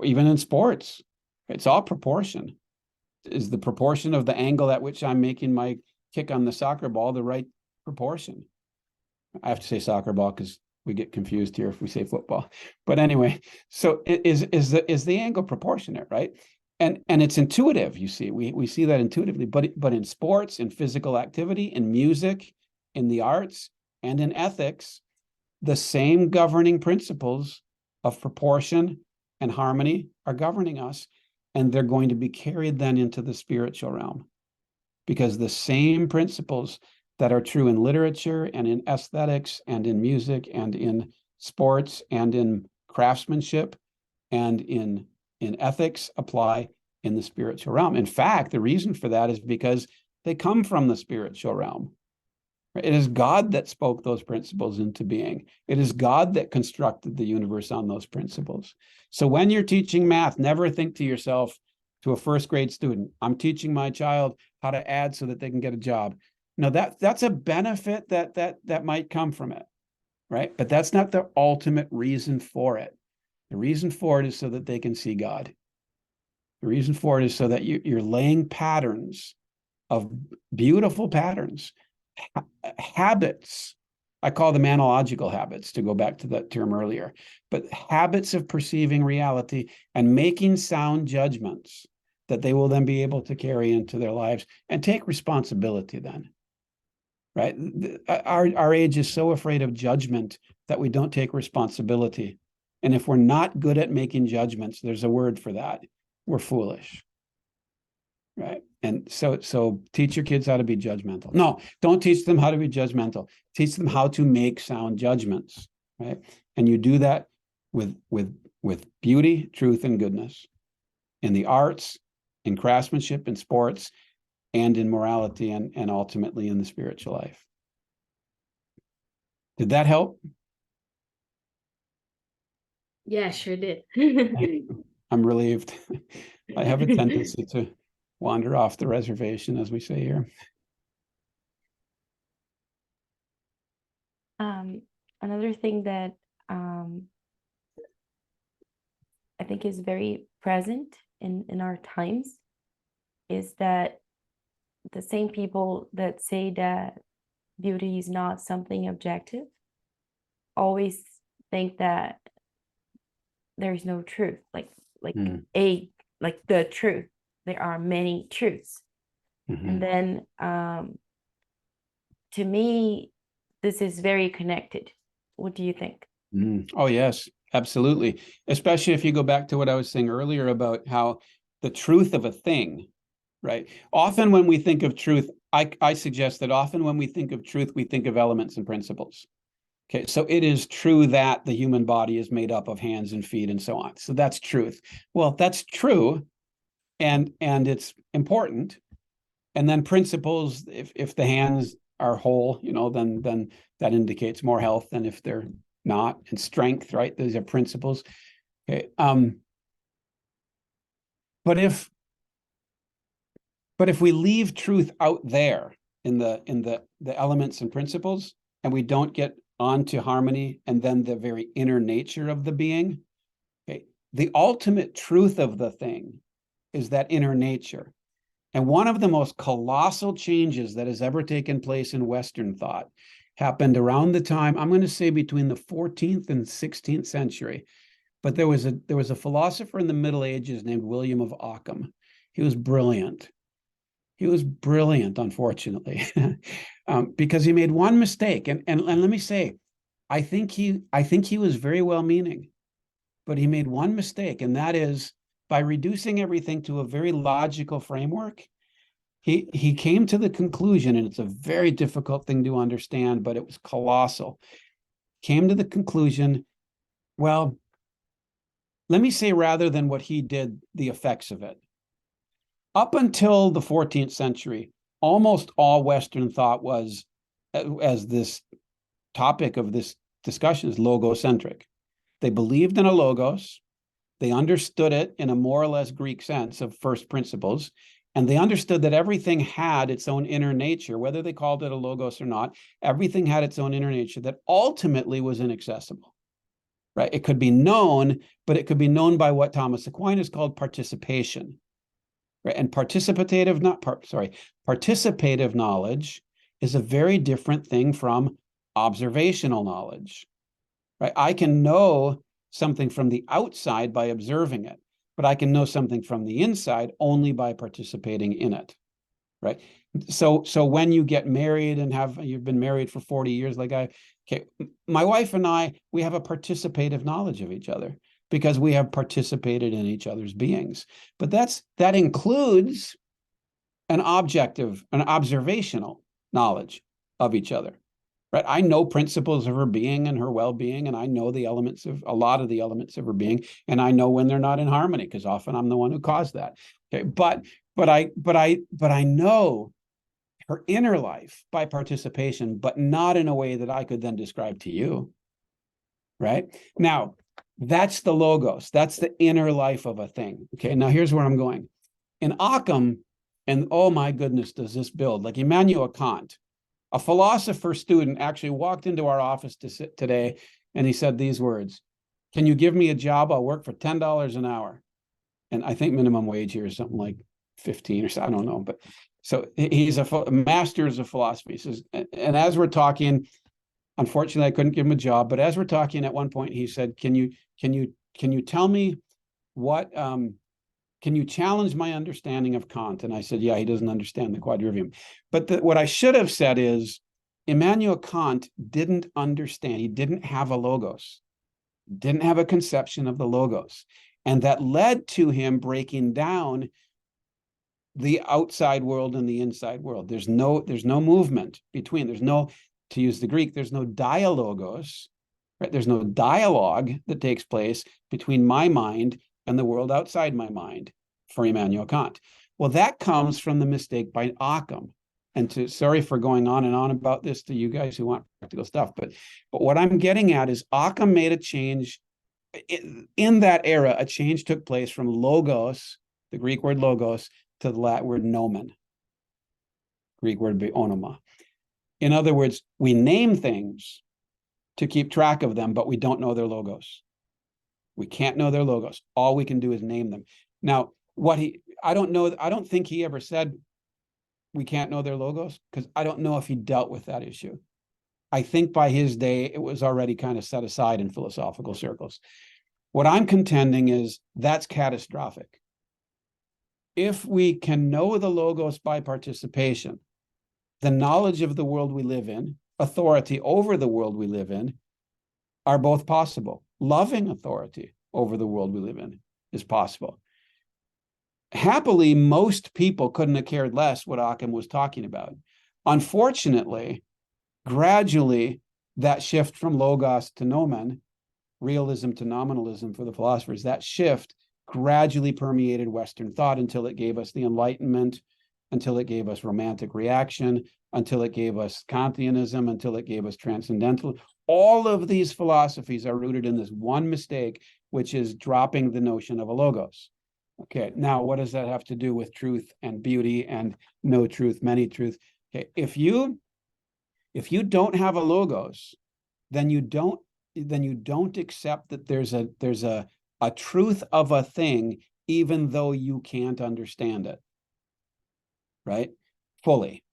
even in sports, it's all proportion. Is the proportion of the angle at which I'm making my kick on the soccer ball the right proportion? I have to say soccer ball because we get confused here if we say football. But anyway, so is the angle proportionate, right? And it's intuitive, you see. We see that intuitively, but in sports, in physical activity, in music, in the arts, and in ethics, the same governing principles of proportion and harmony are governing us, and they're going to be carried then into the spiritual realm. Because the same principles that are true in literature and in aesthetics and in music and in sports and in craftsmanship and in ethics apply in the spiritual realm. In fact, the reason for that is because they come from the spiritual realm. It is God that spoke those principles into being. It is God that constructed the universe on those principles. So when you're teaching math, never think to yourself, to a first grade student, I'm teaching my child how to add so that they can get a job. No, that's a benefit that might come from it, right? But that's not the ultimate reason for it. The reason for it is so that they can see God. The reason for it is so that you're laying patterns of beautiful patterns, habits. I call them analogical habits, to go back to that term earlier, but habits of perceiving reality and making sound judgments that they will then be able to carry into their lives and take responsibility then, right? Our age is so afraid of judgment that we don't take responsibility. And if we're not good at making judgments, there's a word for that. We're foolish, right? And so teach your kids how to be judgmental. No, don't teach them how to be judgmental. Teach them how to make sound judgments, right? And you do that with beauty, truth, and goodness in the arts, in craftsmanship, in sports, and in morality, and ultimately in the spiritual life. Did that help? Yeah, sure did. I'm relieved. I have a tendency to wander off the reservation, as we say here. Another thing that I think is very present in our times is that the same people that say that beauty is not something objective always think that there is no truth, like the truth. There are many truths. And then to me, this is very connected. What do you think? Oh, yes, absolutely. Especially if you go back to what I was saying earlier about how the truth of a thing, right? Often when we think of truth, I suggest that often when we think of truth, we think of elements and principles. Okay, so it is true that the human body is made up of hands and feet and so on. So that's truth. Well, that's true, and it's important. And then principles, if the hands are whole, then that indicates more health than if they're not, and strength, right? Those are principles. Okay. But if we leave truth out there in the elements and principles, and we don't get onto harmony and then the very inner nature of the being, okay, the ultimate truth of the thing is that inner nature. And one of the most colossal changes that has ever taken place in Western thought happened around the time, I'm going to say between the 14th and 16th century. But there was a philosopher in the Middle Ages named William of Ockham. He was brilliant. He was brilliant, unfortunately, because he made one mistake. And let me say, I think he was very well-meaning, but he made one mistake, and that is by reducing everything to a very logical framework. He came to the conclusion, and it's a very difficult thing to understand, but it was colossal. Came to the conclusion, well, let me say, rather than what he did, the effects of it. Up until the 14th century, almost all Western thought was, as this topic of this discussion, is logocentric. They believed in a logos. They understood it in a more or less Greek sense of first principles. And they understood that everything had its own inner nature, whether they called it a logos or not. Everything had its own inner nature that ultimately was inaccessible, right? It could be known, but it could be known by what Thomas Aquinas called participation. Right? And participative knowledge is a very different thing from observational knowledge. Right? I can know something from the outside by observing it, but I can know something from the inside only by participating in it. Right? So when you get married and you've been married for 40 years, my wife and I, we have a participative knowledge of each other, because we have participated in each other's beings. But that includes an observational knowledge of each other, right? I know principles of her being and her well-being, and I know a lot of the elements of her being, and I know when they're not in harmony, because often I'm the one who caused that. Okay, but I know her inner life by participation, but not in a way that I could then describe to you, right? Now, that's the logos. That's the inner life of a thing. Okay, now here's where I'm going. In Occam, and oh my goodness, does this build, like Immanuel Kant, a philosopher student actually walked into our office to sit today, and he said these words: "Can you give me a job? I'll work for $10 an hour." And I think minimum wage here is something like 15 or so, I don't know. But so he's a master's of philosophy. He says, and as we're talking, unfortunately, I couldn't give him a job, but as we're talking, at one point, he said, can you tell me what, can you challenge my understanding of Kant? And I said, yeah, he doesn't understand the quadrivium. But what I should have said is, Immanuel Kant didn't understand. He didn't have a logos, didn't have a conception of the logos. And that led to him breaking down the outside world and the inside world. There's no movement between, to use the Greek, there's no dialogos, right? There's no dialogue that takes place between my mind and the world outside my mind for Immanuel Kant. Well, that comes from the mistake by Occam. And sorry for going on and on about this to you guys who want practical stuff, but what I'm getting at is Occam made a change. In that era, a change took place from logos, the Greek word logos, to the Latin word nomen, Greek word onoma. In other words, we name things to keep track of them, but we don't know their logos. We can't know their logos. All we can do is name them. Now, I don't think he ever said we can't know their logos, because I don't know if he dealt with that issue. I think by his day, it was already kind of set aside in philosophical circles. What I'm contending is that's catastrophic. If we can know the logos by participation, the knowledge of the world we live in, authority over the world we live in, are both possible. Loving authority over the world we live in is possible. Happily, most people couldn't have cared less what Occam was talking about. Unfortunately, gradually, that shift from logos to nomen, realism to nominalism for the philosophers, that shift gradually permeated Western thought until it gave us the Enlightenment, until it gave us romantic reaction, until it gave us Kantianism, until it gave us transcendental. All of these philosophies are rooted in this one mistake, which is dropping the notion of a logos. Okay, now what does that have to do with truth and beauty and no truth, many truth? Okay, if you don't have a logos, then you don't accept that there's a truth of a thing, even though you can't understand it, right? Fully.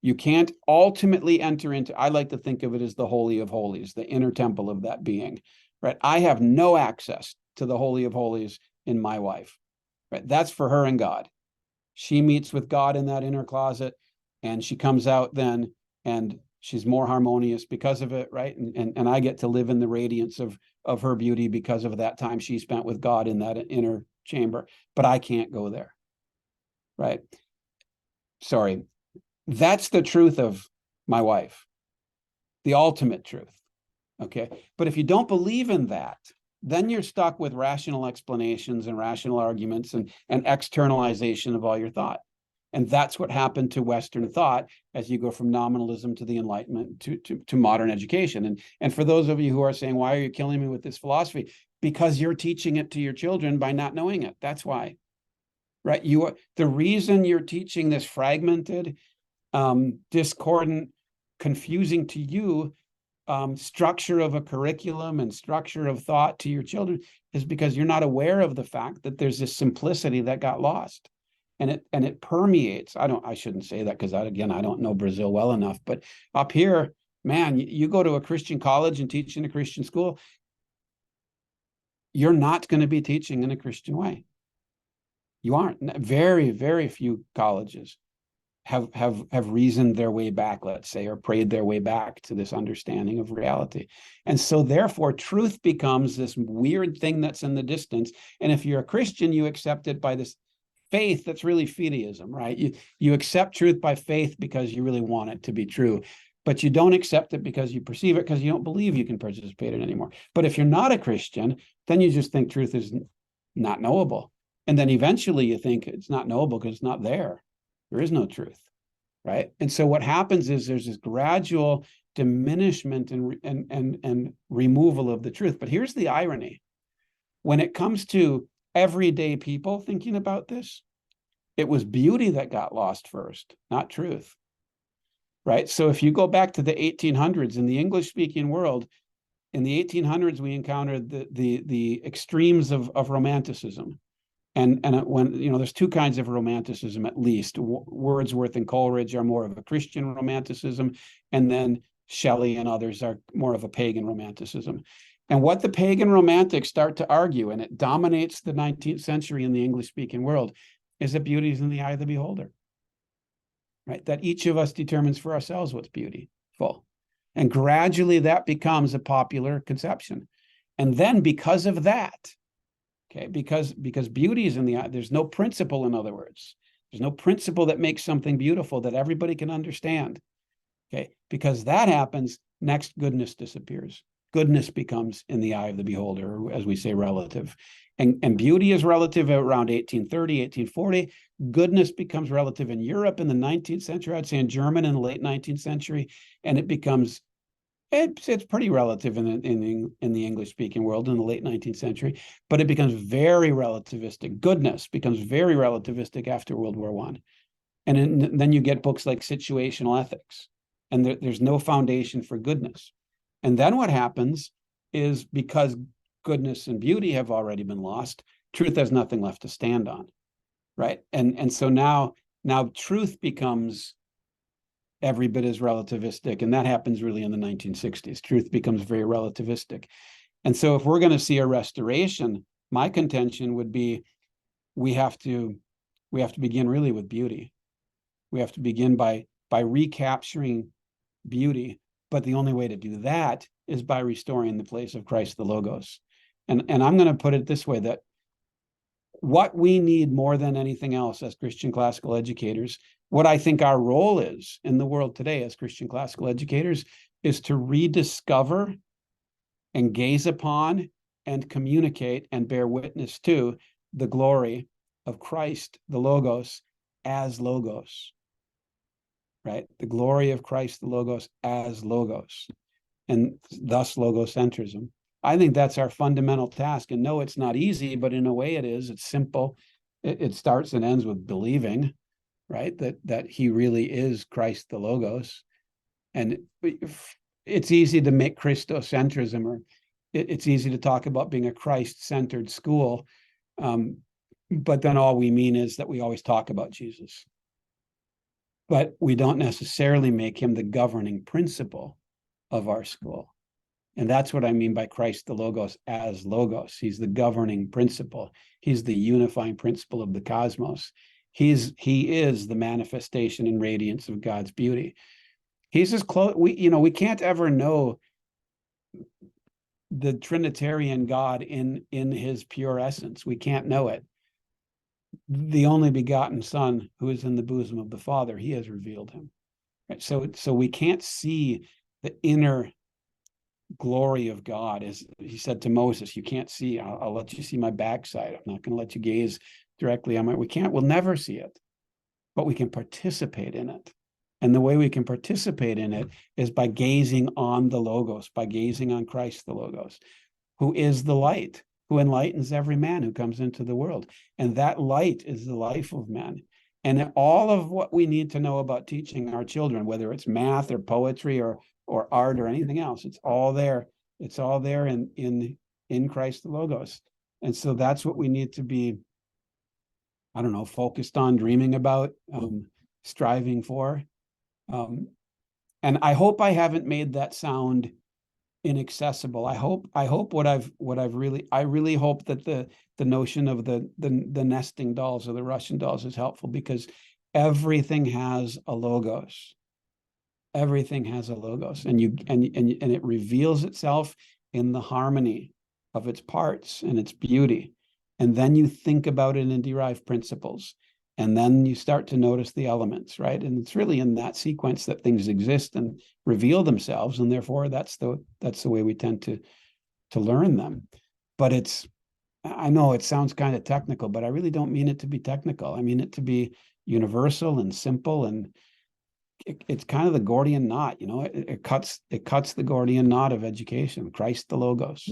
You can't ultimately enter into, I like to think of it as the Holy of Holies, the inner temple of that being, right? I have no access to the Holy of Holies in my wife, right? That's for her and God. She meets with God in that inner closet, and she comes out then, and she's more harmonious because of it, right? And I get to live in the radiance of her beauty because of that time she spent with God in that inner chamber, but I can't go there, right? Sorry. That's the truth of my wife, the ultimate truth, okay? But if you don't believe in that, then you're stuck with rational explanations and rational arguments and externalization of all your thought. And that's what happened to Western thought as you go from nominalism to the Enlightenment to modern education. And for those of you who are saying, why are you killing me with this philosophy? Because you're teaching it to your children by not knowing it. That's why, right? The reason you're teaching this fragmented, discordant, confusing to you structure of a curriculum and structure of thought to your children is because you're not aware of the fact that there's this simplicity that got lost, and it permeates. I shouldn't say that because I don't know Brazil well enough, but up here, man, you go to a Christian college and teach in a Christian school, you're not going to be teaching in a Christian way. You aren't. Very, very few colleges have reasoned their way back, let's say, or prayed their way back to this understanding of reality. And so therefore, truth becomes this weird thing that's in the distance. And if you're a Christian, you accept it by this faith that's really fideism, right? You accept truth by faith because you really want it to be true, but you don't accept it because you perceive it because you don't believe you can participate in it anymore. But if you're not a Christian, then you just think truth is not knowable. And then eventually you think it's not knowable because it's not there. There is no truth, right? And so what happens is there's this gradual diminishment and removal of the truth. But here's the irony. When it comes to everyday people thinking about this, it was beauty that got lost first, not truth, right? So if you go back to the 1800s in the English-speaking world, in the 1800s, we encountered the extremes of romanticism. And when, there's two kinds of romanticism, at least. Wordsworth and Coleridge are more of a Christian romanticism, and then Shelley and others are more of a pagan romanticism. And what the pagan romantics start to argue, and it dominates the 19th century in the English-speaking world, is that beauty is in the eye of the beholder, right? That each of us determines for ourselves what's beautiful. And gradually that becomes a popular conception. And then because of that, okay, because beauty is in the eye, there's no principle, in other words. There's no principle that makes something beautiful that everybody can understand. Okay, because that happens, next goodness disappears. Goodness becomes in the eye of the beholder, as we say, relative. And beauty is relative around 1830, 1840. Goodness becomes relative in Europe in the 19th century, I'd say in Germany in the late 19th century, and it becomes it's pretty relative in the English-speaking world in the late 19th century, but it becomes very relativistic. Goodness becomes very relativistic after World War I. And then you get books like Situational Ethics, and there's no foundation for goodness. And then what happens is, because goodness and beauty have already been lost, truth has nothing left to stand on, right? And so now truth becomes every bit as relativistic. And that happens really in the 1960s. Truth becomes very relativistic. And so if we're going to see a restoration, my contention would be we have to begin really with beauty. We have to begin by recapturing beauty. But the only way to do that is by restoring the place of Christ the Logos. And I'm going to put it this way, that what we need more than anything else as Christian classical educators, what I think our role is in the world today as Christian classical educators is to rediscover and gaze upon and communicate and bear witness to the glory of Christ, the Logos, as Logos, right? The glory of Christ, the Logos, as Logos, and thus logocentrism. I think that's our fundamental task. And no, it's not easy, but in a way it is. It's simple. It starts and ends with believing, right? That he really is Christ, the Logos. And it's easy to make Christocentrism, or it's easy to talk about being a Christ-centered school. But then all we mean is that we always talk about Jesus. But we don't necessarily make him the governing principle of our school. And that's what I mean by Christ the Logos as Logos. He's the governing principle. He's the unifying principle of the cosmos. He is the manifestation and radiance of God's beauty. He's as close, we can't ever know the Trinitarian God in his pure essence. We can't know it. The only begotten Son who is in the bosom of the Father, he has revealed him. Right? So we can't see the inner glory of God. As he said to Moses, you can't see, I'll let you see my backside. I'm not going to let you gaze directly on we'll never see it, but we can participate in it. And the way we can participate in it is by gazing on the Logos, by gazing on Christ the Logos, who is the light, who enlightens every man who comes into the world. And that light is the life of men. And all of what we need to know about teaching our children, whether it's math or poetry or art or anything else, it's all there. It's all there in Christ the Logos. And so that's what we need to be, I don't know, focused on, dreaming about, striving for. And I hope I haven't made that sound inaccessible. I hope I really hope that the notion of the nesting dolls or the Russian dolls is helpful, because everything has a Logos. Everything has a Logos, and it reveals itself in the harmony of its parts and its beauty. And then you think about it and derive principles. And then you start to notice the elements, right? And it's really in that sequence that things exist and reveal themselves. And therefore, that's the way we tend to learn them. But I know it sounds kind of technical, but I really don't mean it to be technical. I mean it to be universal and simple, and it's kind of the Gordian knot, it cuts the Gordian knot of education, Christ the Logos.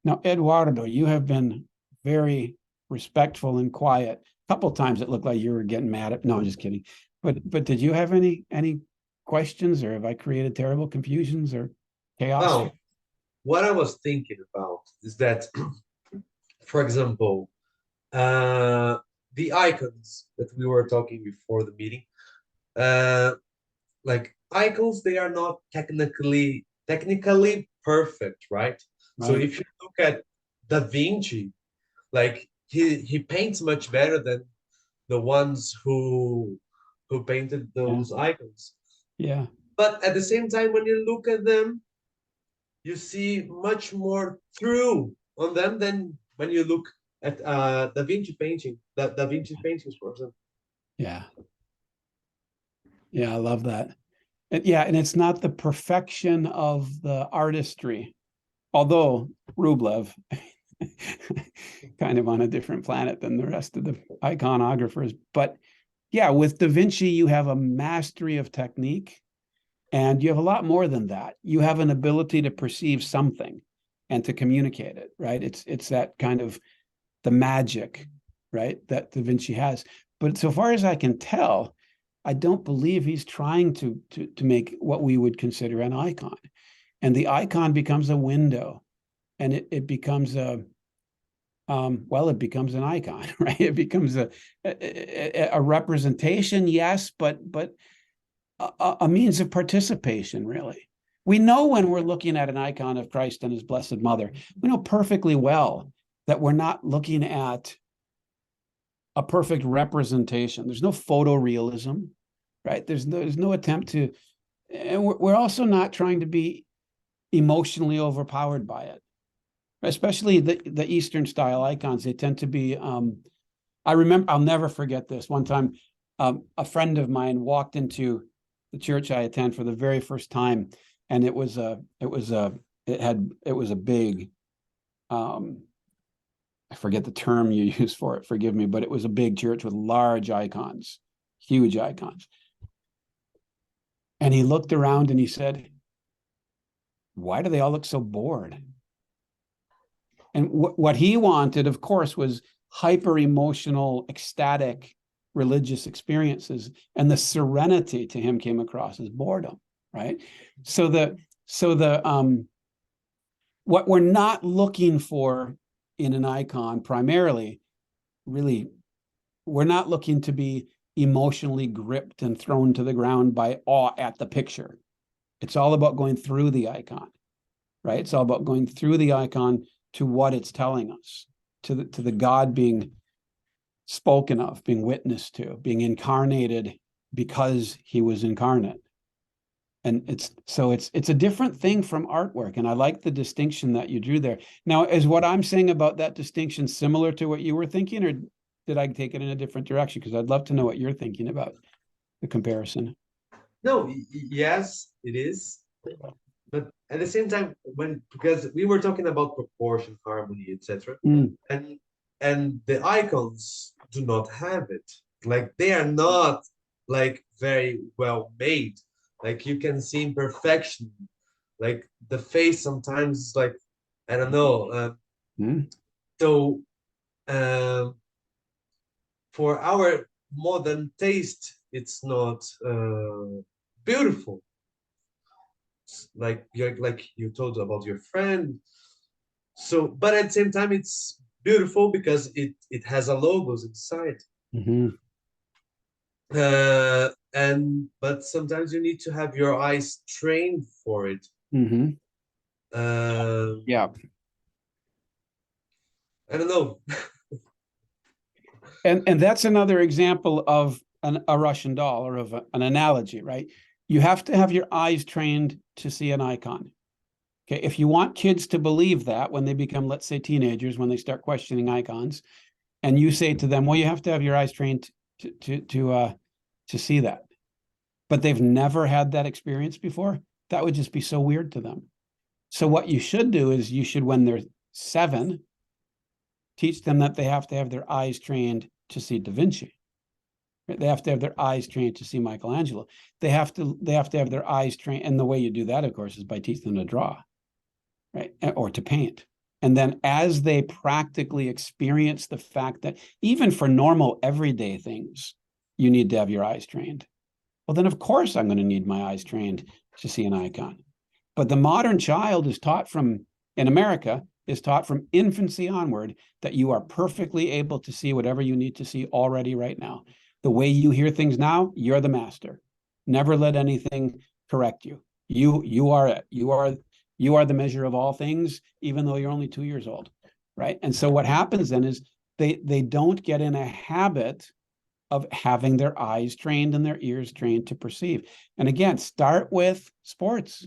Now, Eduardo, you have been very respectful and quiet. A couple of times it looked like you were getting mad at. No, I'm just kidding. But did you have any questions, or have I created terrible confusions or chaos? No. What I was thinking about is that, for example, the icons that we were talking before the meeting, like icons, they are not technically perfect, right? So if you look at Da Vinci, like he paints much better than the ones who painted those icons. Yeah. But at the same time, when you look at them, you see much more true on them than when you look at Da Vinci paintings, for example. Yeah. Yeah, I love that. And it's not the perfection of the artistry, although Rublev kind of on a different planet than the rest of the iconographers. But yeah, with Da Vinci, you have a mastery of technique, and you have a lot more than that. You have an ability to perceive something and to communicate it, right? It's that kind of the magic, right, that Da Vinci has. But so far as I can tell, I don't believe he's trying to make what we would consider an icon. And the icon becomes a window, and it becomes it becomes an icon, right? It becomes a representation, yes, but a means of participation, really. We know when we're looking at an icon of Christ and his Blessed Mother, we know perfectly well that we're not looking at a perfect representation. There's no photorealism, right? There's no attempt to, and we're also not trying to be emotionally overpowered by it. Especially the Eastern style icons, they tend to be, I remember, I'll never forget this. One time, a friend of mine walked into the church I attend for the very first time, and it was a big, I forget the term you use for it, forgive me, but it was a big church with large icons, huge icons. And he looked around and he said, why do they all look so bored? And what he wanted, of course, was hyper emotional, ecstatic religious experiences, and the serenity to him came across as boredom, right? So what we're not looking for in an icon primarily, really, we're not looking to be emotionally gripped and thrown to the ground by awe at the picture. It's all about going through the icon, right? It's all about going through the icon to what it's telling us, to the God being spoken of, being witnessed to, being incarnated because he was incarnate. And it's a different thing from artwork. And I like the distinction that you drew there. Now, is what I'm saying about that distinction similar to what you were thinking, or did I take it in a different direction? Because I'd love to know what you're thinking about the comparison. No, yes, it is. But at the same time, because we were talking about proportion, harmony, etc., and the icons do not have it. Like they are not like very well made. Like you can see imperfection. Like the face sometimes, like I don't know. So for our modern taste, it's not beautiful. Like you told about your friend. So, but at the same time, it's beautiful because it has a logos inside. But sometimes you need to have your eyes trained for it. Yeah. I don't know. And that's another example of a Russian doll, or of an analogy, right? You have to have your eyes trained to see an icon. Okay, if you want kids to believe that when they become, let's say, teenagers, when they start questioning icons, and you say to them, well, you have to have your eyes trained to see that, but they've never had that experience before, that would just be so weird to them. So what you should do is you should, when they're 7, teach them that they have to have their eyes trained to see Da Vinci. They have to have their eyes trained to see Michelangelo. They have to have their eyes trained, and the way you do that, of course, is by teaching them to draw, right, or to paint. And then as they practically experience the fact that even for normal everyday things, you need to have your eyes trained. Well, then of course I'm going to need my eyes trained to see an icon. But the modern child is taught in America, is taught from infancy onward that you are perfectly able to see whatever you need to see already right now. The way you hear things now, you're the master. Never let anything correct you. You are it. You are the measure of all things, even though you're only 2 years old, right? And so what happens then is they don't get in a habit of having their eyes trained and their ears trained to perceive. And again, start with sports.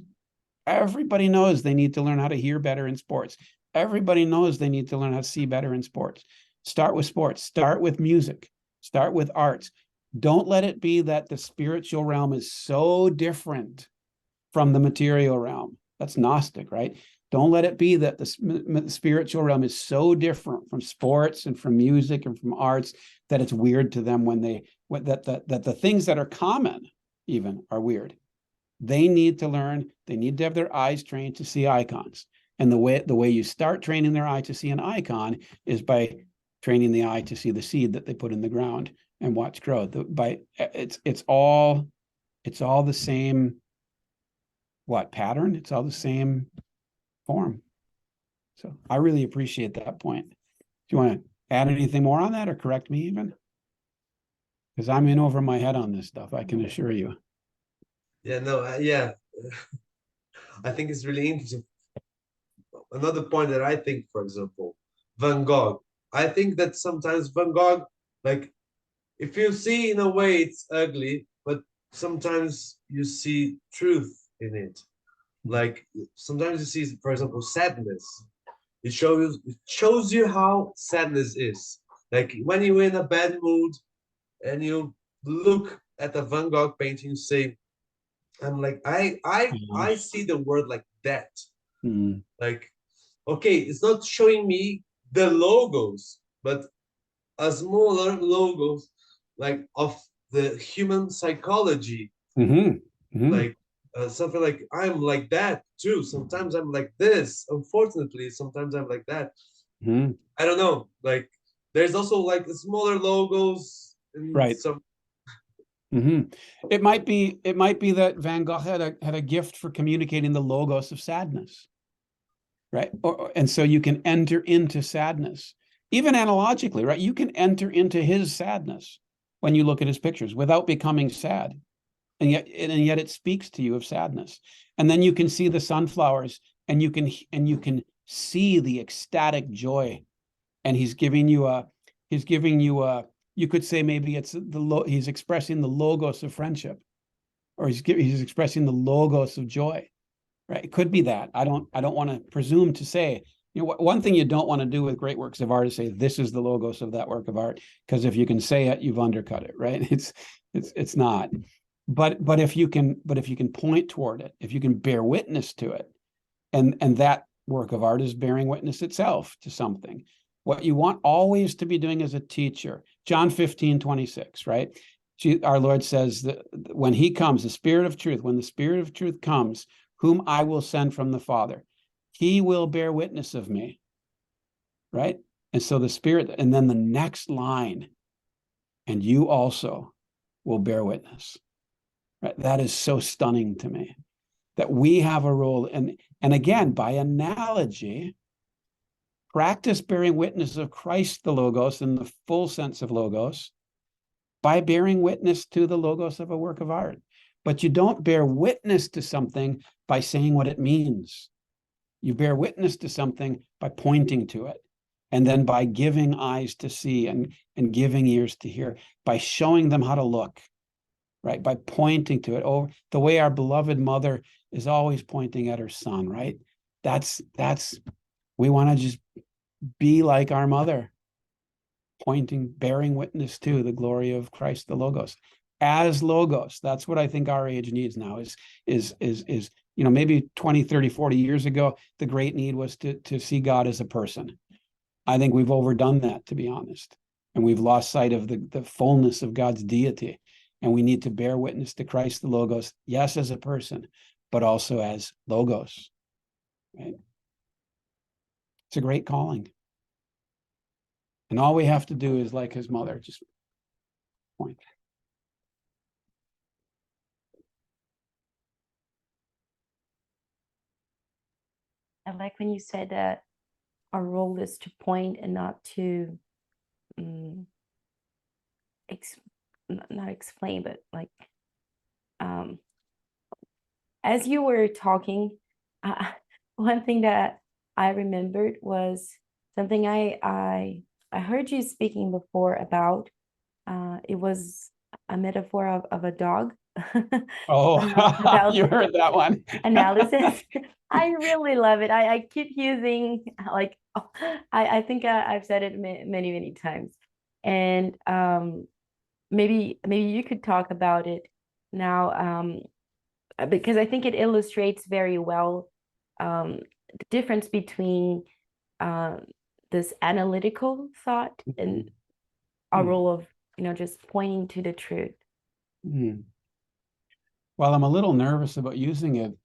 Everybody knows they need to learn how to hear better in sports. Everybody knows they need to learn how to see better in sports. Start with sports. Start with music. Start with arts. Don't let it be that the spiritual realm is so different from the material realm. That's Gnostic, right? Don't let it be that the spiritual realm is so different from sports and from music and from arts that it's weird to them that the things that are common even are weird. They need to learn, they need to have their eyes trained to see icons. And the way you start training their eye to see an icon is by training the eye to see the seed that they put in the ground and watch grow. It's all the same pattern? It's all the same form. So I really appreciate that point. Do you want to add anything more on that, or correct me even? Because I'm in over my head on this stuff, I can assure you. Yeah, no, yeah. I think it's really interesting. Another point that I think, for example, Van Gogh. I think that sometimes Van Gogh, like, if you see in a way it's ugly, but sometimes you see truth in it. Like sometimes you see, for example, sadness. It shows you how sadness is. Like when you're in a bad mood and you look at a Van Gogh painting and say, I'm like, I see the word like that. Mm. Like, okay, it's not showing me the logos, but a smaller logos like of the human psychology. Mm-hmm. Mm-hmm. Like something like I'm like that too. Sometimes I'm like this. Unfortunately, sometimes I'm like that. Mm-hmm. I don't know. Like there's also like smaller logos and Right. some. Mm-hmm. It might be that Van Gogh had a gift for communicating the logos of sadness, right? And so you can enter into sadness, even analogically, right? You can enter into his sadness when you look at his pictures without becoming sad, and yet it speaks to you of sadness. And then you can see the sunflowers, and you can see the ecstatic joy, and he's giving you a you could say maybe it's he's expressing the logos of friendship, or he's expressing the logos of joy, right? It could be that. I don't want to presume to say, one thing you don't want to do with great works of art is say this is the logos of that work of art, because if you can say it, you've undercut it, right? It's not. But if you can point toward it, if you can bear witness to it, and that work of art is bearing witness itself to something. What you want always to be doing as a teacher, John 15:26, right? Our Lord says that when he comes, the Spirit of truth, when the Spirit of truth comes, whom I will send from the Father, he will bear witness of me, right? And so the Spirit, and then the next line, and you also will bear witness, right? That is so stunning to me, that we have a role. And again, by analogy, practice bearing witness of Christ, the Logos, in the full sense of Logos, by bearing witness to the Logos of a work of art. But you don't bear witness to something by saying what it means. You bear witness to something by pointing to it, and then by giving eyes to see and giving ears to hear, by showing them how to look, right? By pointing to it. Oh, the way our beloved mother is always pointing at her son, right? That's we want to just be like our mother, pointing, bearing witness to the glory of Christ, the Logos, as Logos. That's what I think our age needs now is maybe 20, 30, 40 years ago, the great need was to see God as a person. I think we've overdone that, to be honest. And we've lost sight of the fullness of God's deity. And we need to bear witness to Christ, the Logos, yes, as a person, but also as Logos, right? It's a great calling. And all we have to do is, like his mother, just point. I like when you said that our role is to point and not to not explain, but like as you were talking, one thing that I remembered was something I heard you speaking before about. It was a metaphor of a dog. Oh, about you heard that one. analysis. I really love it. I keep using, like, I think I've said it many times. And maybe you could talk about it now, because I think it illustrates very well the difference between this analytical thought and our role of, just pointing to the truth. Well, I'm a little nervous about using it.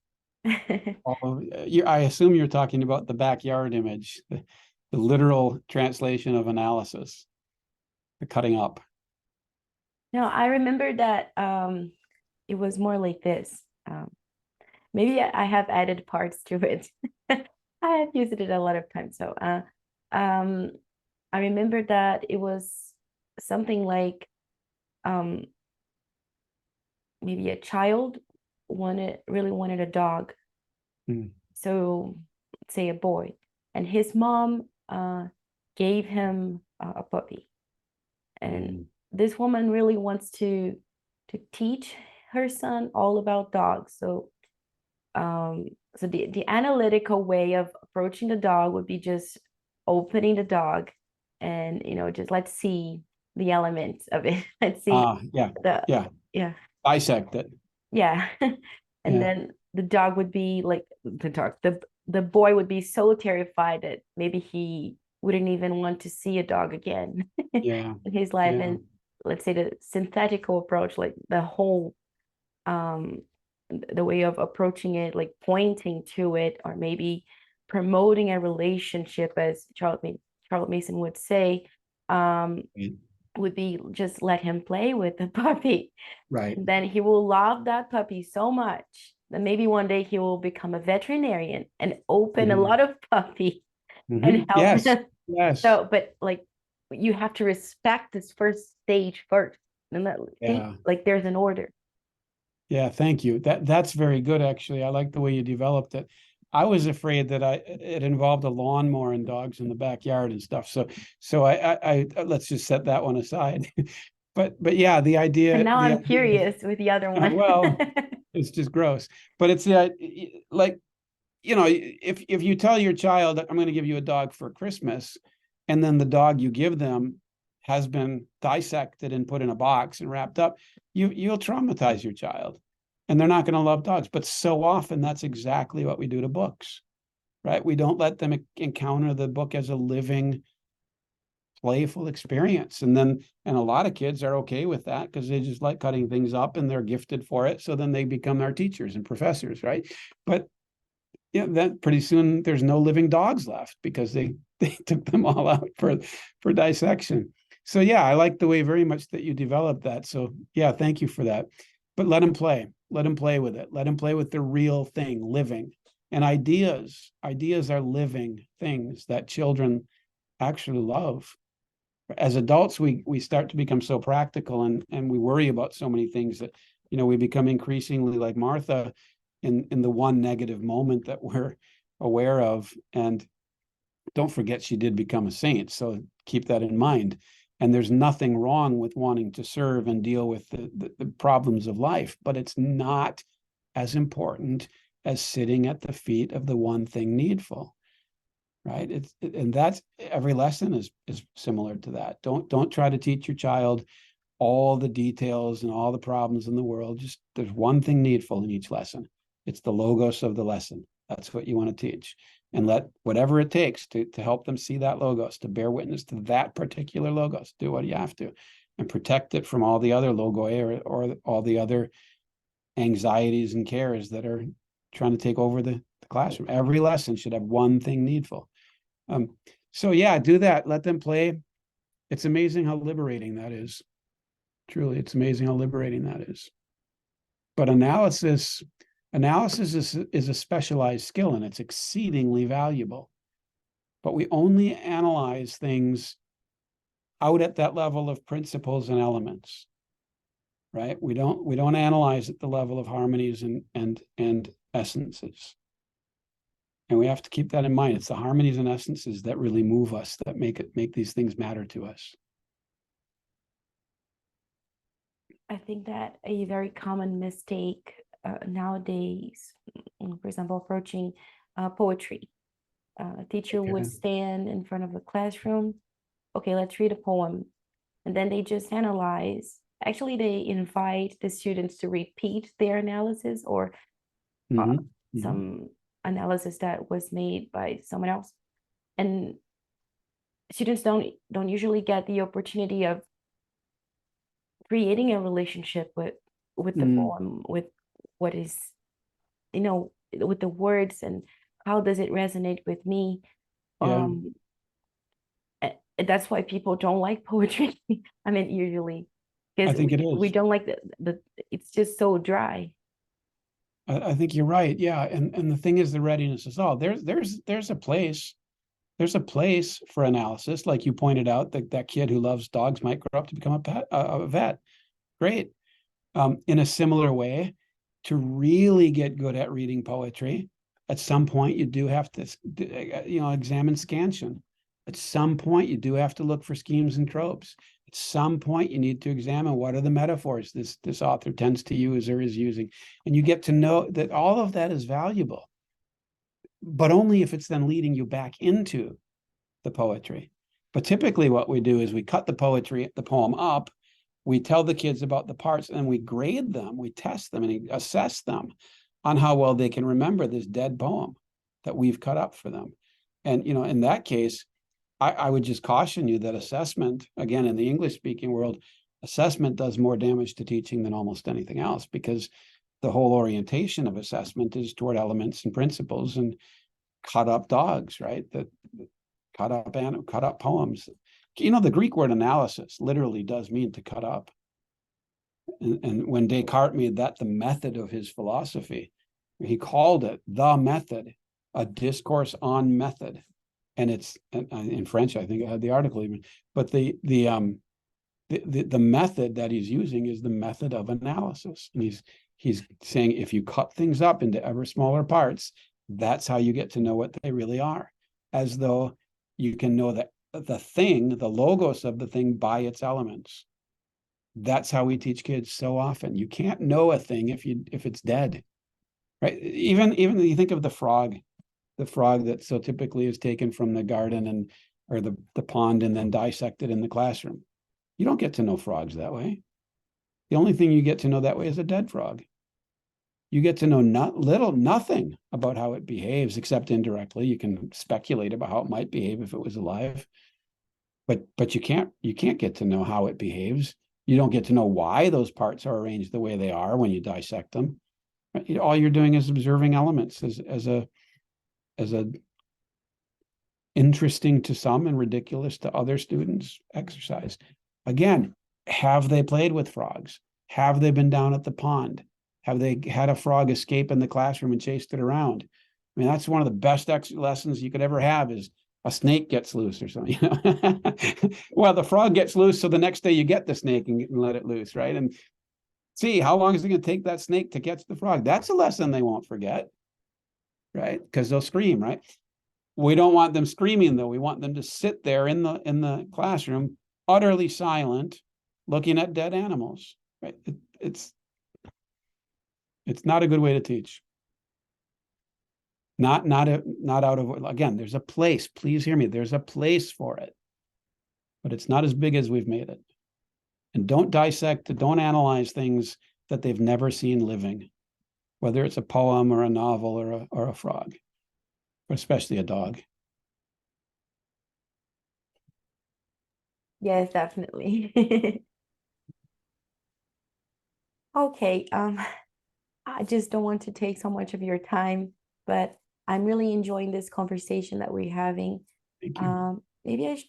I assume you're talking about the backyard image, the literal translation of analysis, the cutting up. No, I remember that it was more like this. Maybe I have added parts to it. I have used it a lot of times. So I remember that it was something like maybe a child really wanted a dog. So say a boy, and his mom gave him a puppy, and this woman really wants to teach her son all about dogs. So so the analytical way of approaching the dog would be just opening the dog and just let's see the elements of it. Let's see. Yeah, the yeah. Dissect it. Yeah. And Yeah. then the dog would be like the boy would be so terrified that maybe he wouldn't even want to see a dog again Yeah. in his life. Yeah. And let's say the synthetical approach, like the whole the way of approaching it, like pointing to it, or maybe promoting a relationship, as Charlotte Mason would say, would be just let him play with the puppy. Right. And then he will love that puppy so much that maybe one day he will become a veterinarian and open a lot of puppies and help Yes. them. Yes. So, but like you have to respect this first stage first, and that like there's an order. Yeah, thank you. That's very good, actually. I like the way you developed it. I was afraid that it involved a lawnmower and dogs in the backyard and stuff. So I let's just set that one aside. But yeah, the idea. And now the I'm idea curious with the other one. well, it's just gross. But it's like, you know, if you tell your child, I'm going to give you a dog for Christmas, and then the dog you give them has been dissected and put in a box and wrapped up, you'll traumatize your child, and they're not going to love dogs. But so often that's exactly what we do to books, right? We don't let them encounter the book as a living, playful experience. And a lot of kids are okay with that because they just like cutting things up and they're gifted for it. So then they become our teachers and professors, right? But yeah, that pretty soon there's no living dogs left because they took them all out for dissection. So yeah, I like the way very much that you developed that. So yeah, thank you for that. But let them play. Let them play with it. Let them play with the real thing, living. And ideas are living things that children actually love. As adults, we start to become so practical and we worry about so many things that, you know, we become increasingly like Martha in the one negative moment that we're aware of. And don't forget, she did become a saint. So keep that in mind. And there's nothing wrong with wanting to serve and deal with the problems of life, but it's not as important as sitting at the feet of the one thing needful, right? And that's, every lesson is similar to that. Don't try to teach your child all the details and all the problems in the world. Just there's one thing needful in each lesson. It's the logos of the lesson. That's what you want to teach. And let whatever it takes to help them see that logos, to bear witness to that particular logos, do what you have to, and protect it from all the other logoi or all the other anxieties and cares that are trying to take over the classroom. Every lesson should have one thing needful. So yeah, do that. Let them play. It's amazing how liberating that is. Truly, it's amazing how liberating that is. But analysis is a specialized skill, and it's exceedingly valuable. But we only analyze things out at that level of principles and elements, right? We don't analyze at the level of harmonies and essences. And we have to keep that in mind. It's the harmonies and essences that really move us, that make these things matter to us. I think that a very common mistake nowadays, for example, approaching poetry. A teacher would stand in front of the classroom. Okay, let's read a poem. And then they just analyze. Actually, they invite the students to repeat their analysis or some analysis that was made by someone else. And students don't usually get the opportunity of creating a relationship with the poem, with what is, you know, with the words, and how does it resonate with me. That's why people don't like poetry. I mean, usually, because I think it is. We don't like the it's just so dry. I think you're right. Yeah. And the thing is, the readiness is all. There's a place. There's a place for analysis. Like you pointed out, that kid who loves dogs might grow up to become a vet. Great. In a similar way, to really get good at reading poetry, at some point you do have to, examine scansion. At some point you do have to look for schemes and tropes. At some point you need to examine what are the metaphors this author tends to use or is using. And you get to know that all of that is valuable, but only if it's then leading you back into the poetry. But typically what we do is we cut the poem up, we tell the kids about the parts, and we grade them, we test them and assess them on how well they can remember this dead poem that we've cut up for them. And, you know, in that case, I would just caution you that assessment, again, in the English-speaking world, assessment does more damage to teaching than almost anything else, because the whole orientation of assessment is toward elements and principles and cut up dogs, right? That cut up poems. You know, the Greek word analysis literally does mean to cut up. And when Descartes made that the method of his philosophy, he called it the method, a discourse on method. And it's in French, I think it had the article even, but the method that he's using is the method of analysis. And he's saying, if you cut things up into ever smaller parts, that's how you get to know what they really are, as though you can know that the thing, the logos of the thing, by its elements. That's how we teach kids so often. You can't know a thing if it's dead, right? Even you think of the frog that so typically is taken from the garden or the pond and then dissected in the classroom. You don't get to know frogs that way. The only thing you get to know that way is a dead frog. You get to know nothing about how it behaves, except indirectly. You can speculate about how it might behave if it was alive, but you can't get to know how it behaves. You don't get to know why those parts are arranged the way they are when you dissect them. All you're doing is observing elements as a interesting to some and ridiculous to other students exercise. Again, have they played with frogs? Have they been down at the pond? Have they had a frog escape in the classroom and chased it around? I mean, that's one of the best lessons you could ever have, is a snake gets loose or something. You know? Well, the frog gets loose, so the next day you get the snake and let it loose, right? And see, how long is it going to take that snake to catch the frog? That's a lesson they won't forget, right? Because they'll scream, right? We don't want them screaming, though. We want them to sit there in the classroom, utterly silent, looking at dead animals, right? It's not a good way to teach. Not out of, again, there's a place, please hear me, there's a place for it, but it's not as big as we've made it. And don't dissect, don't analyze things that they've never seen living, whether it's a poem or a novel or a frog, or especially a dog. Yes, definitely. Okay, I just don't want to take so much of your time, but I'm really enjoying this conversation that we're having. Thank you. Maybe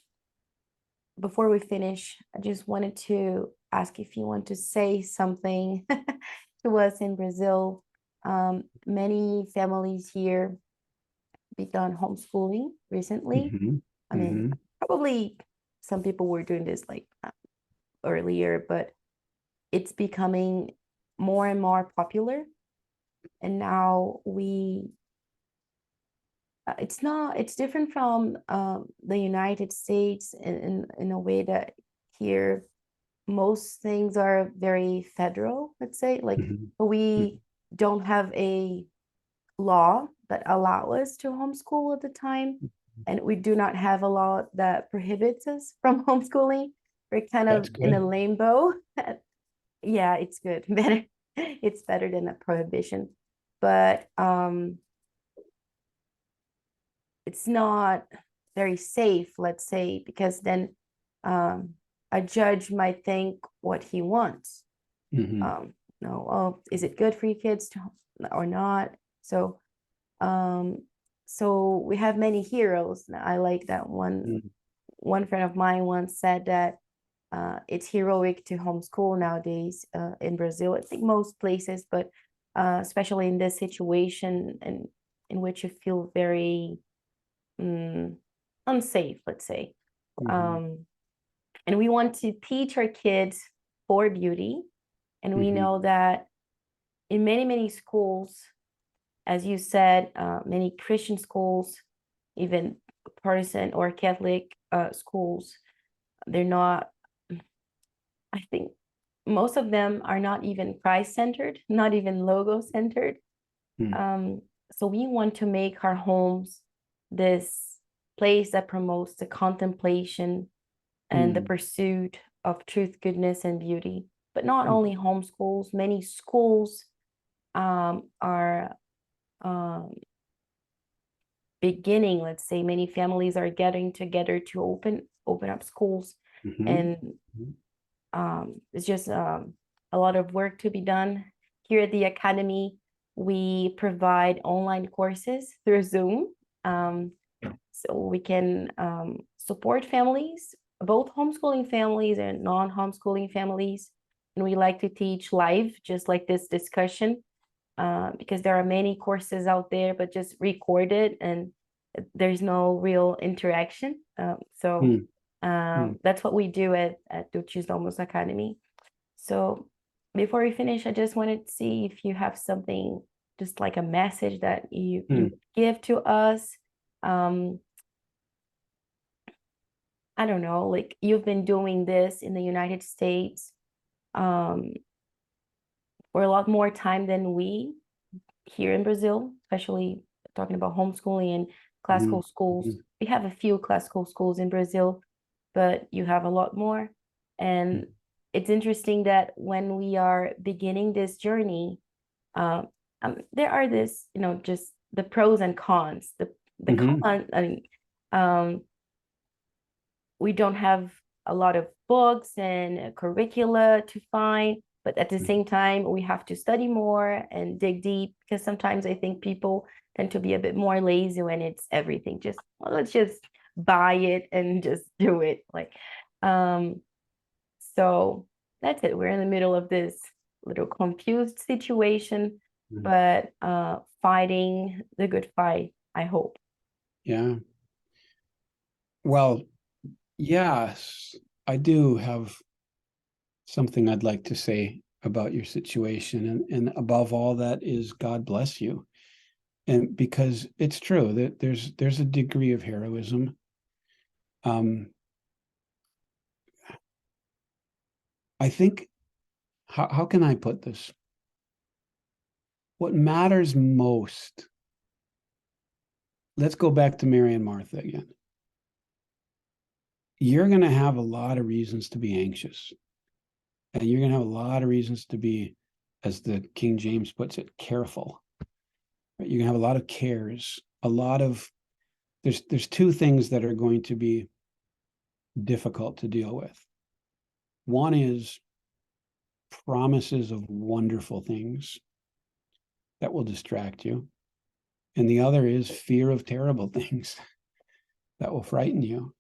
before we finish, I just wanted to ask if you want to say something to us in Brazil. Many families here begun homeschooling recently. I mean, probably some people were doing this like earlier, but it's becoming more and more popular. And now it's different from the United States in a way that here most things are very federal, let's say, like we don't have a law that allow us to homeschool at the time, and we do not have a law that prohibits us from homeschooling. We're kind of in a limbo. Yeah, it's good. Better. It's better than a prohibition, but it's not very safe, let's say, because then a judge might think what he wants. No, oh, is it good for your kids to or not? So so we have many heroes. I like that one. One friend of mine once said that it's heroic to homeschool nowadays in Brazil. I think most places, but especially in this situation and in which you feel very unsafe, let's say. And we want to teach our kids for beauty. And we know that in many schools, as you said, many Christian schools, even Protestant or Catholic schools, they're not, I think most of them are not even Christ-centered, not even logo-centered. So we want to make our homes this place that promotes the contemplation and the pursuit of truth, goodness, and beauty. But not only homeschools, many schools are beginning, let's say, many families are getting together to open up schools. And it's just a lot of work to be done. Here at the Academy, we provide online courses through Zoom, so we can support families, both homeschooling families and non-homeschooling families. And we like to teach live, just like this discussion, because there are many courses out there, but just recorded and there's no real interaction. That's what we do at Dulcis Domus Academy. So before we finish, I just wanted to see if you have something, just like a message that you give to us. I don't know, like you've been doing this in the United States for a lot more time than we here in Brazil, especially talking about homeschooling and classical schools. We have a few classical schools in Brazil, but you have a lot more. And it's interesting that when we are beginning this journey, there are this, just the pros and cons. The cons, I mean, we don't have a lot of books and curricula to find, but at the same time, we have to study more and dig deep, because sometimes I think people tend to be a bit more lazy when it's everything just, well, let's just buy it and just do it. Like, so that's it. We're in the middle of this little confused situation, but fighting the good fight, I hope. Yeah. Well, yes, I do have something I'd like to say about your situation. And above all that is, God bless you. And because it's true that there's a degree of heroism. I think, how can I put this? What matters most, let's go back to Mary and Martha again. You're going to have a lot of reasons to be anxious. And you're going to have a lot of reasons to be, as the King James puts it, careful. Right? You're going to have a lot of cares, there's two things that are going to be difficult to deal with. One is promises of wonderful things that will distract you. And the other is fear of terrible things that will frighten you.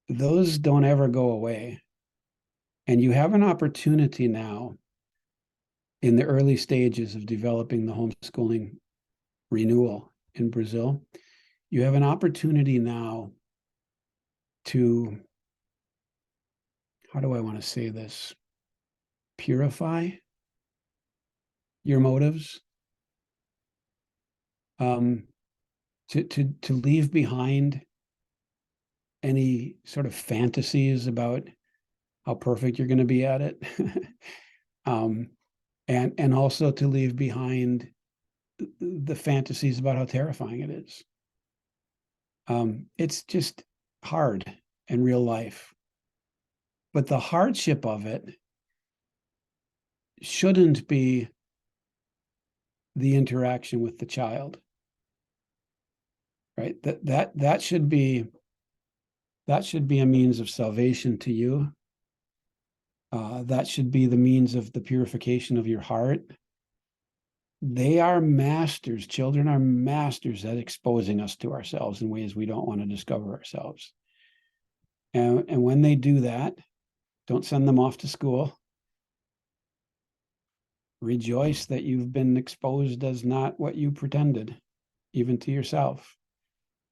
Those don't ever go away. And you have an opportunity now in the early stages of developing the homeschooling renewal in Brazil. You have an opportunity now to, how do I want to say this? Purify your motives, to leave behind any sort of fantasies about how perfect you're going to be at it, and also to leave behind the fantasies about how terrifying it is. It's just hard in real life, but the hardship of it shouldn't be the interaction with the child, right? That should be a means of salvation to you. That should be the means of the purification of your heart. They are masters. Children are masters at exposing us to ourselves in ways we don't want to discover ourselves. And when they do that, don't send them off to school. Rejoice that you've been exposed as not what you pretended, even to yourself.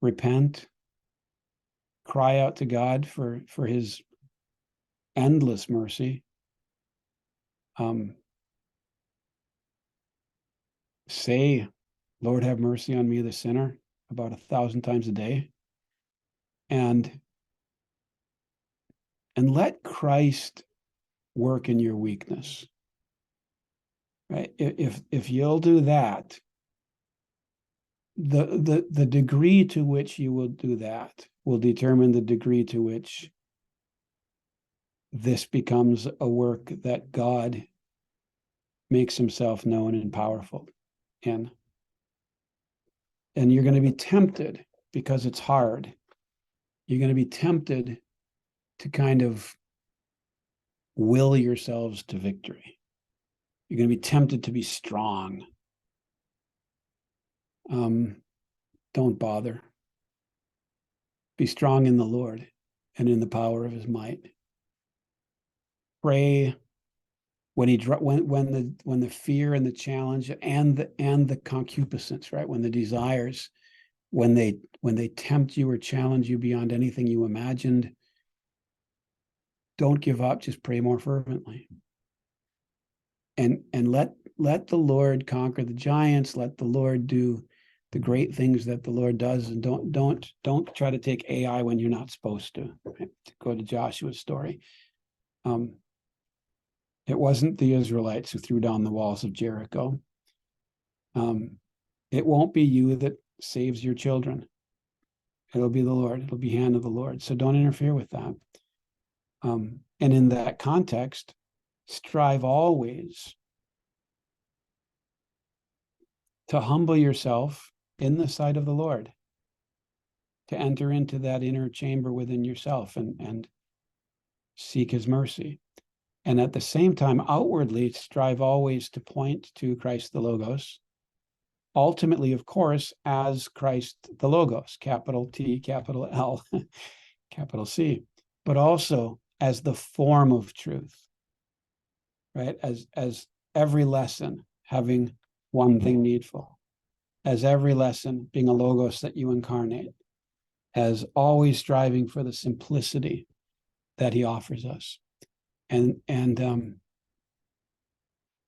Repent. Cry out to God for his endless mercy. Say, Lord, have mercy on me, the sinner, about 1,000 times a day. And let Christ work in your weakness. Right? If you'll do that, the degree to which you will do that will determine the degree to which this becomes a work that God makes himself known and powerful in. And you're going to be tempted, because it's hard, you're going to be tempted to kind of will yourselves to victory. You're going to be tempted to be strong. Don't bother. Be strong in the Lord and in the power of his might. Pray when the fear and the challenge and the concupiscence, right? When the desires, when they tempt you or challenge you beyond anything you imagined, don't give up. Just pray more fervently. And let the Lord conquer the giants. Let the Lord do the great things that the Lord does, and don't try to take AI when you're not supposed to. Right? To go to Joshua's story, it wasn't the Israelites who threw down the walls of Jericho. It won't be you that saves your children. It'll be the Lord. It'll be hand of the Lord. So don't interfere with that. And in that context, strive always to humble yourself in the sight of the Lord, to enter into that inner chamber within yourself and seek his mercy. And at the same time, outwardly, strive always to point to Christ the Logos, ultimately, of course, as Christ the Logos, capital T, capital L, capital C, but also as the form of truth, right? As every lesson having one thing needful, as every lesson being a Logos that you incarnate, as always striving for the simplicity that he offers us.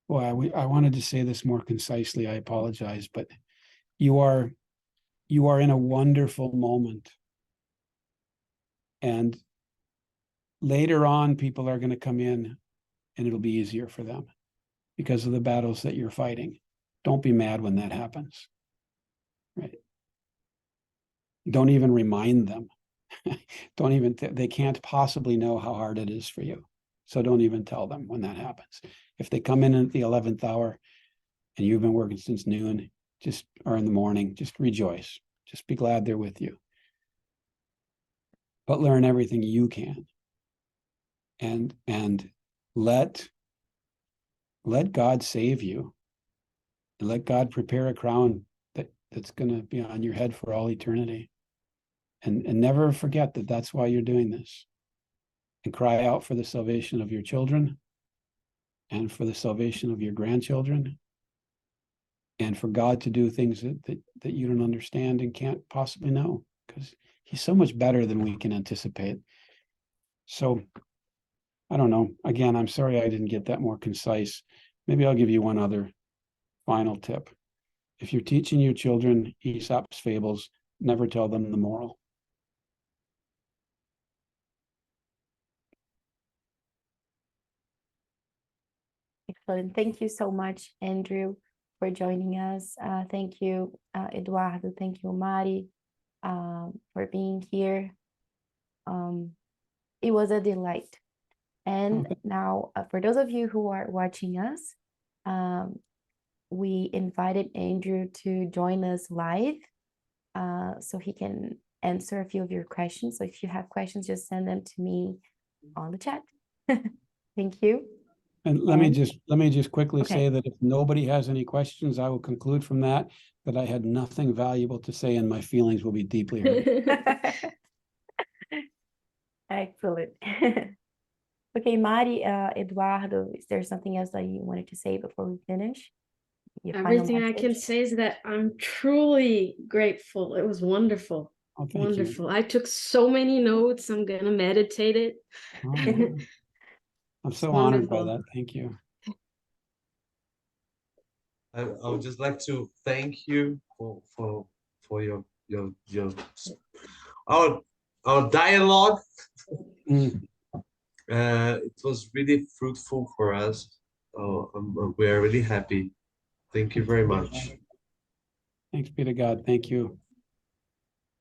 Well, I wanted to say this more concisely. I apologize, but you are in a wonderful moment. And later on, people are going to come in and it'll be easier for them because of the battles that you're fighting. Don't be mad when that happens, right? Don't even remind them. They can't possibly know how hard it is for you. So don't even tell them when that happens. If they come in at the 11th hour and you've been working since noon, or in the morning, just rejoice. Just be glad they're with you. But learn everything you can. And let God save you. And let God prepare a crown that's going to be on your head for all eternity. And never forget that that's why you're doing this. And cry out for the salvation of your children and for the salvation of your grandchildren and for God to do things that you don't understand and can't possibly know, because he's so much better than we can anticipate. So I don't know. Again, I'm sorry I didn't get that more concise. Maybe I'll give you one other final tip. If you're teaching your children Aesop's fables, never tell them the moral. Excellent. Thank you so much, Andrew, for joining us. Thank you, Eduardo. Thank you, Mari, for being here. It was a delight. And now, for those of you who are watching us, we invited Andrew to join us live so he can answer a few of your questions. So if you have questions, just send them to me on the chat. Thank you. And let me just quickly say that if nobody has any questions, I will conclude from that I had nothing valuable to say and my feelings will be deeply hurt. Excellent. Okay, Mari, Eduardo, is there something else that you wanted to say before we finish? Everything I can say is that I'm truly grateful. It was wonderful. Oh, thank wonderful. you. I took so many notes. I'm gonna meditate it. Oh, I'm so honored by that. Thank you. I would just like to thank you for your our dialogue. It was really fruitful for us. We are really happy. Thank you very much. Thanks be to God. Thank you.